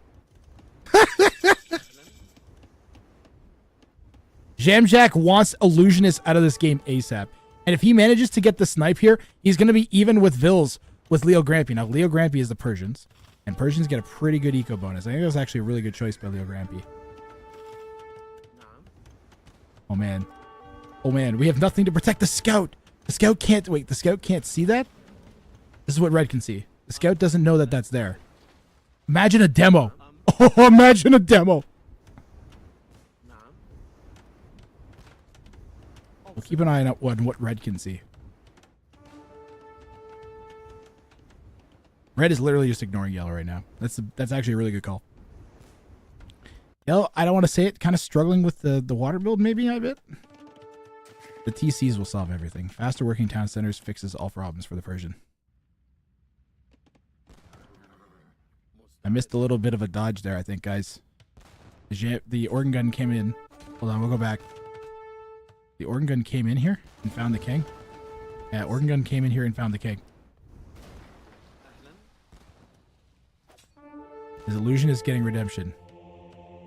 Jamjack wants Illusionist out of this game ASAP. And if he manages to get the snipe here, he's going to be even with Vils with Leo Grampy. Now, Leo Grampy is the Persians. And Persians get a pretty good eco bonus. I think that was actually a really good choice by Leo Grampy. Oh, man. Oh, man. We have nothing to protect the scout. The scout can't... Wait, the scout can't see that? This is what red can see. The scout doesn't know that that's there. Imagine a demo. Oh, imagine a demo. We'll keep an eye on what red can see. Red is literally just ignoring yellow right now. That's actually a really good call. Yellow, I don't want to say it, kind of struggling with the water build maybe a bit. The TCs will solve everything. Faster working town centers fixes all problems for the Persian. I missed a little bit of a dodge there, I think, guys. The organ gun came in. Hold on, we'll go back. The organ gun came in here and found the king. Yeah, organ gun came in here and found the king. His illusionist getting redemption.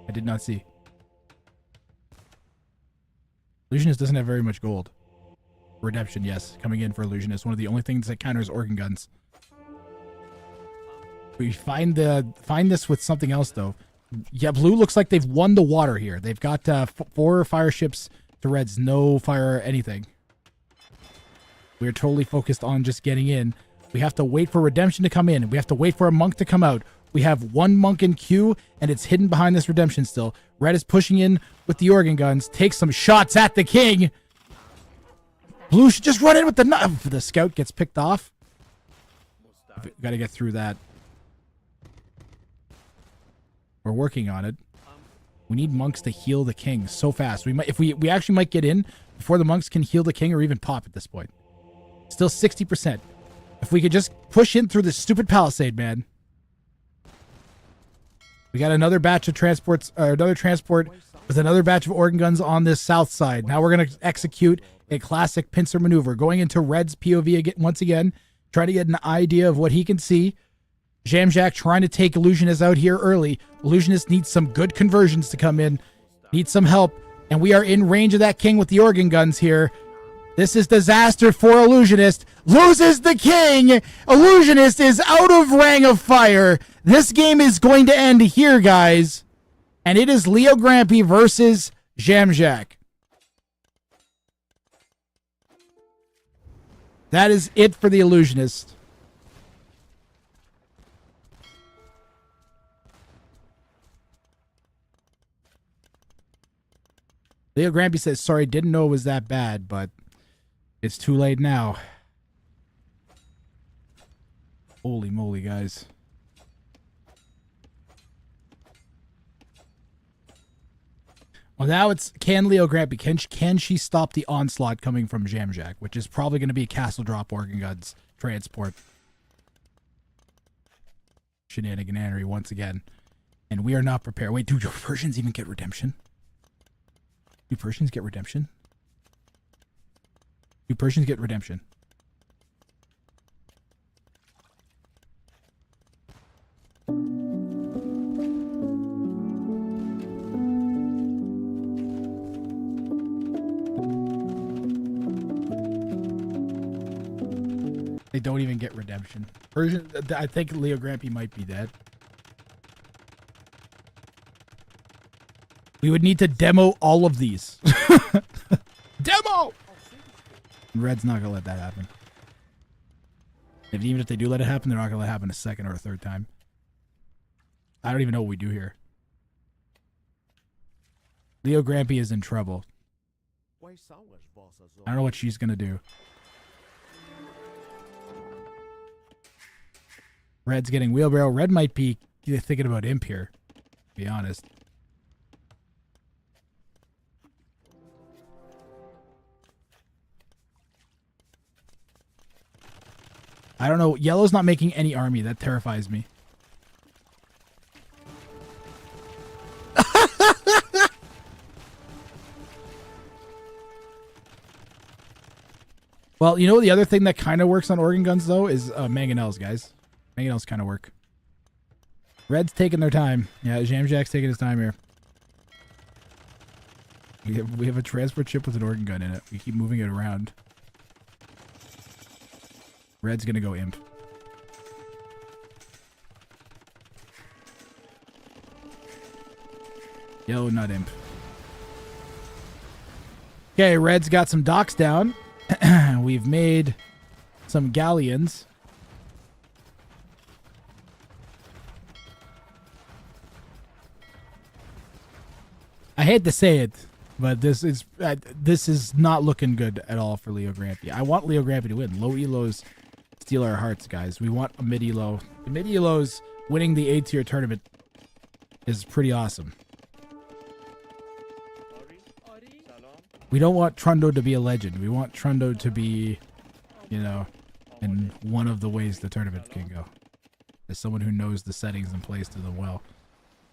I did not see. Illusionist doesn't have very much gold. Redemption, yes. Coming in for Illusionist. One of the only things that counters organ guns. We find this with something else, though. Yeah, blue looks like they've won the water here. They've got 4 fire ships to red's, no fire anything. We're totally focused on just getting in. We have to wait for redemption to come in. We have to wait for a monk to come out. We have one monk in queue, and it's hidden behind this redemption still. Red is pushing in with the organ guns. Takes some shots at the king. Blue should just run in with the knife. The scout gets picked off. We gotta get through that. We're working on it. We need monks to heal the king so fast. We might, if we actually might get in before the monks can heal the king or even pop at this point. Still 60%. If we could just push in through this stupid palisade, man. We got another batch of transports, or another transport with another batch of organ guns on this south side. Now we're going to execute a classic pincer maneuver, going into red's POV again, once again, trying to get an idea of what he can see. Jamjack trying to take Illusionist out here early. Illusionist needs some good conversions to come in. Needs some help. And we are in range of that king with the organ guns here. This is disaster for Illusionist. Loses the king. Illusionist is out of Ring of Fire. This game is going to end here, guys. And it is Leo Grampy versus Jamjack. That is it for the Illusionist. Leo Grampy says, sorry, didn't know it was that bad, but it's too late now. Holy moly, guys. Well, now it's, can Leo Grampy, can she stop the onslaught coming from Jamjack, which is probably going to be a castle drop organ guns transport. Shenaniganery once again. And we are not prepared. Wait, do Persians even get redemption? Do Persians get redemption? Do Persians get redemption? They don't even get redemption. Version, I think Leo Grampy might be dead. We would need to demo all of these. Demo! Red's not gonna let that happen. Even if they do let it happen, they're not gonna let it happen a second or a third time. I don't even know what we do here. Leo Grampy is in trouble. I don't know what she's gonna do. Red's getting wheelbarrow. Red might be thinking about imp here, to be honest. I don't know. Yellow's not making any army. That terrifies me. Well, you know the other thing that kind of works on organ guns, though, is mangonels, guys. Mangonels kind of work. Red's taking their time. Yeah, Jamjack's taking his time here. We have a transport ship with an organ gun in it. We keep moving it around. Red's gonna go imp. Yellow, not imp. Okay, Red's got some docks down. We've made some galleons. I hate to say it, but this is not looking good at all for Leo Grampy. I want Leo Grampy to win. Low elos steal our hearts, guys. We want a mid elo. The mid elos winning the A tier tournament is pretty awesome. We don't want Trundo to be a legend. We want Trundo to be, you know, in one of the ways the tournament can go. As someone who knows the settings and plays to them well.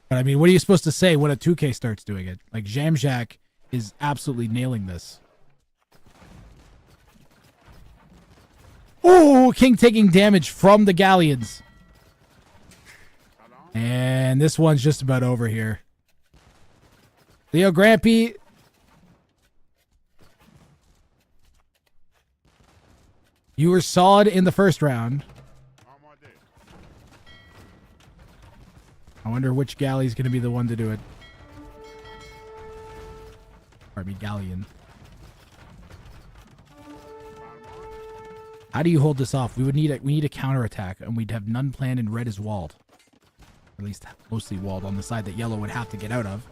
But I mean, what are you supposed to say when a 2K starts doing it? Like, Jamjack is absolutely nailing this. Oh, King taking damage from the galleons. And this one's just about over here. Leo Grampy. You were solid in the first round. I wonder which galley's going to be the one to do it. Pardon me, galleon. How do you hold this off? We need a counterattack, and we'd have none planned, and red is walled. At least mostly walled on the side that yellow would have to get out of.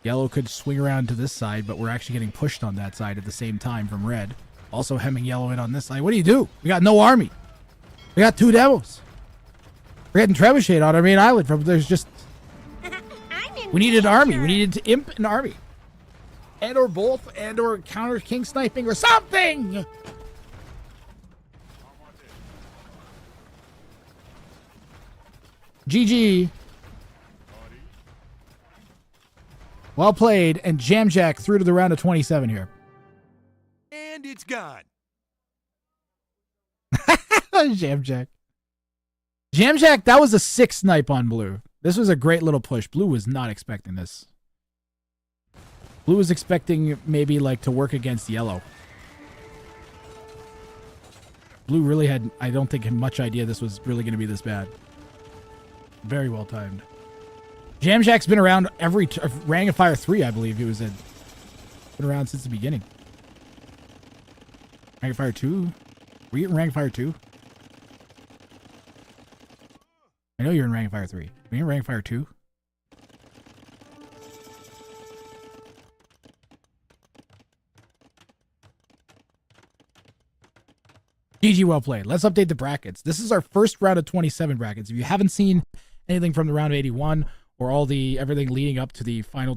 Yellow could swing around to this side, but we're actually getting pushed on that side at the same time from red. Also hemming yellow in on this side. What do you do? We got no army. We got 2 demos. We're getting trebuchet on our main island. From there's just... We needed an army. We needed to imp an army. And or both. And or counter king sniping or something. GG. Well played. And Jamjack through to the round of 27 here. And it's gone. Jamjack. Jamjack, that was a 6 snipe on blue. This was a great little push. Blue was not expecting this. Blue was expecting maybe like to work against yellow. Blue really had, I don't think, much idea this was really going to be this bad. Very well timed. Jamjack's been around every Ring of Fire 3, I believe he was in. Been around since the beginning. Ring of Fire 2? Were you in Ring of Fire 2? I know you're in Ring of Fire 3. Were you in Ring of Fire 2? GG, well played. Let's update the brackets. This is our first round of 27 brackets. If you haven't seen anything from the round of 81 or all the everything leading up to the final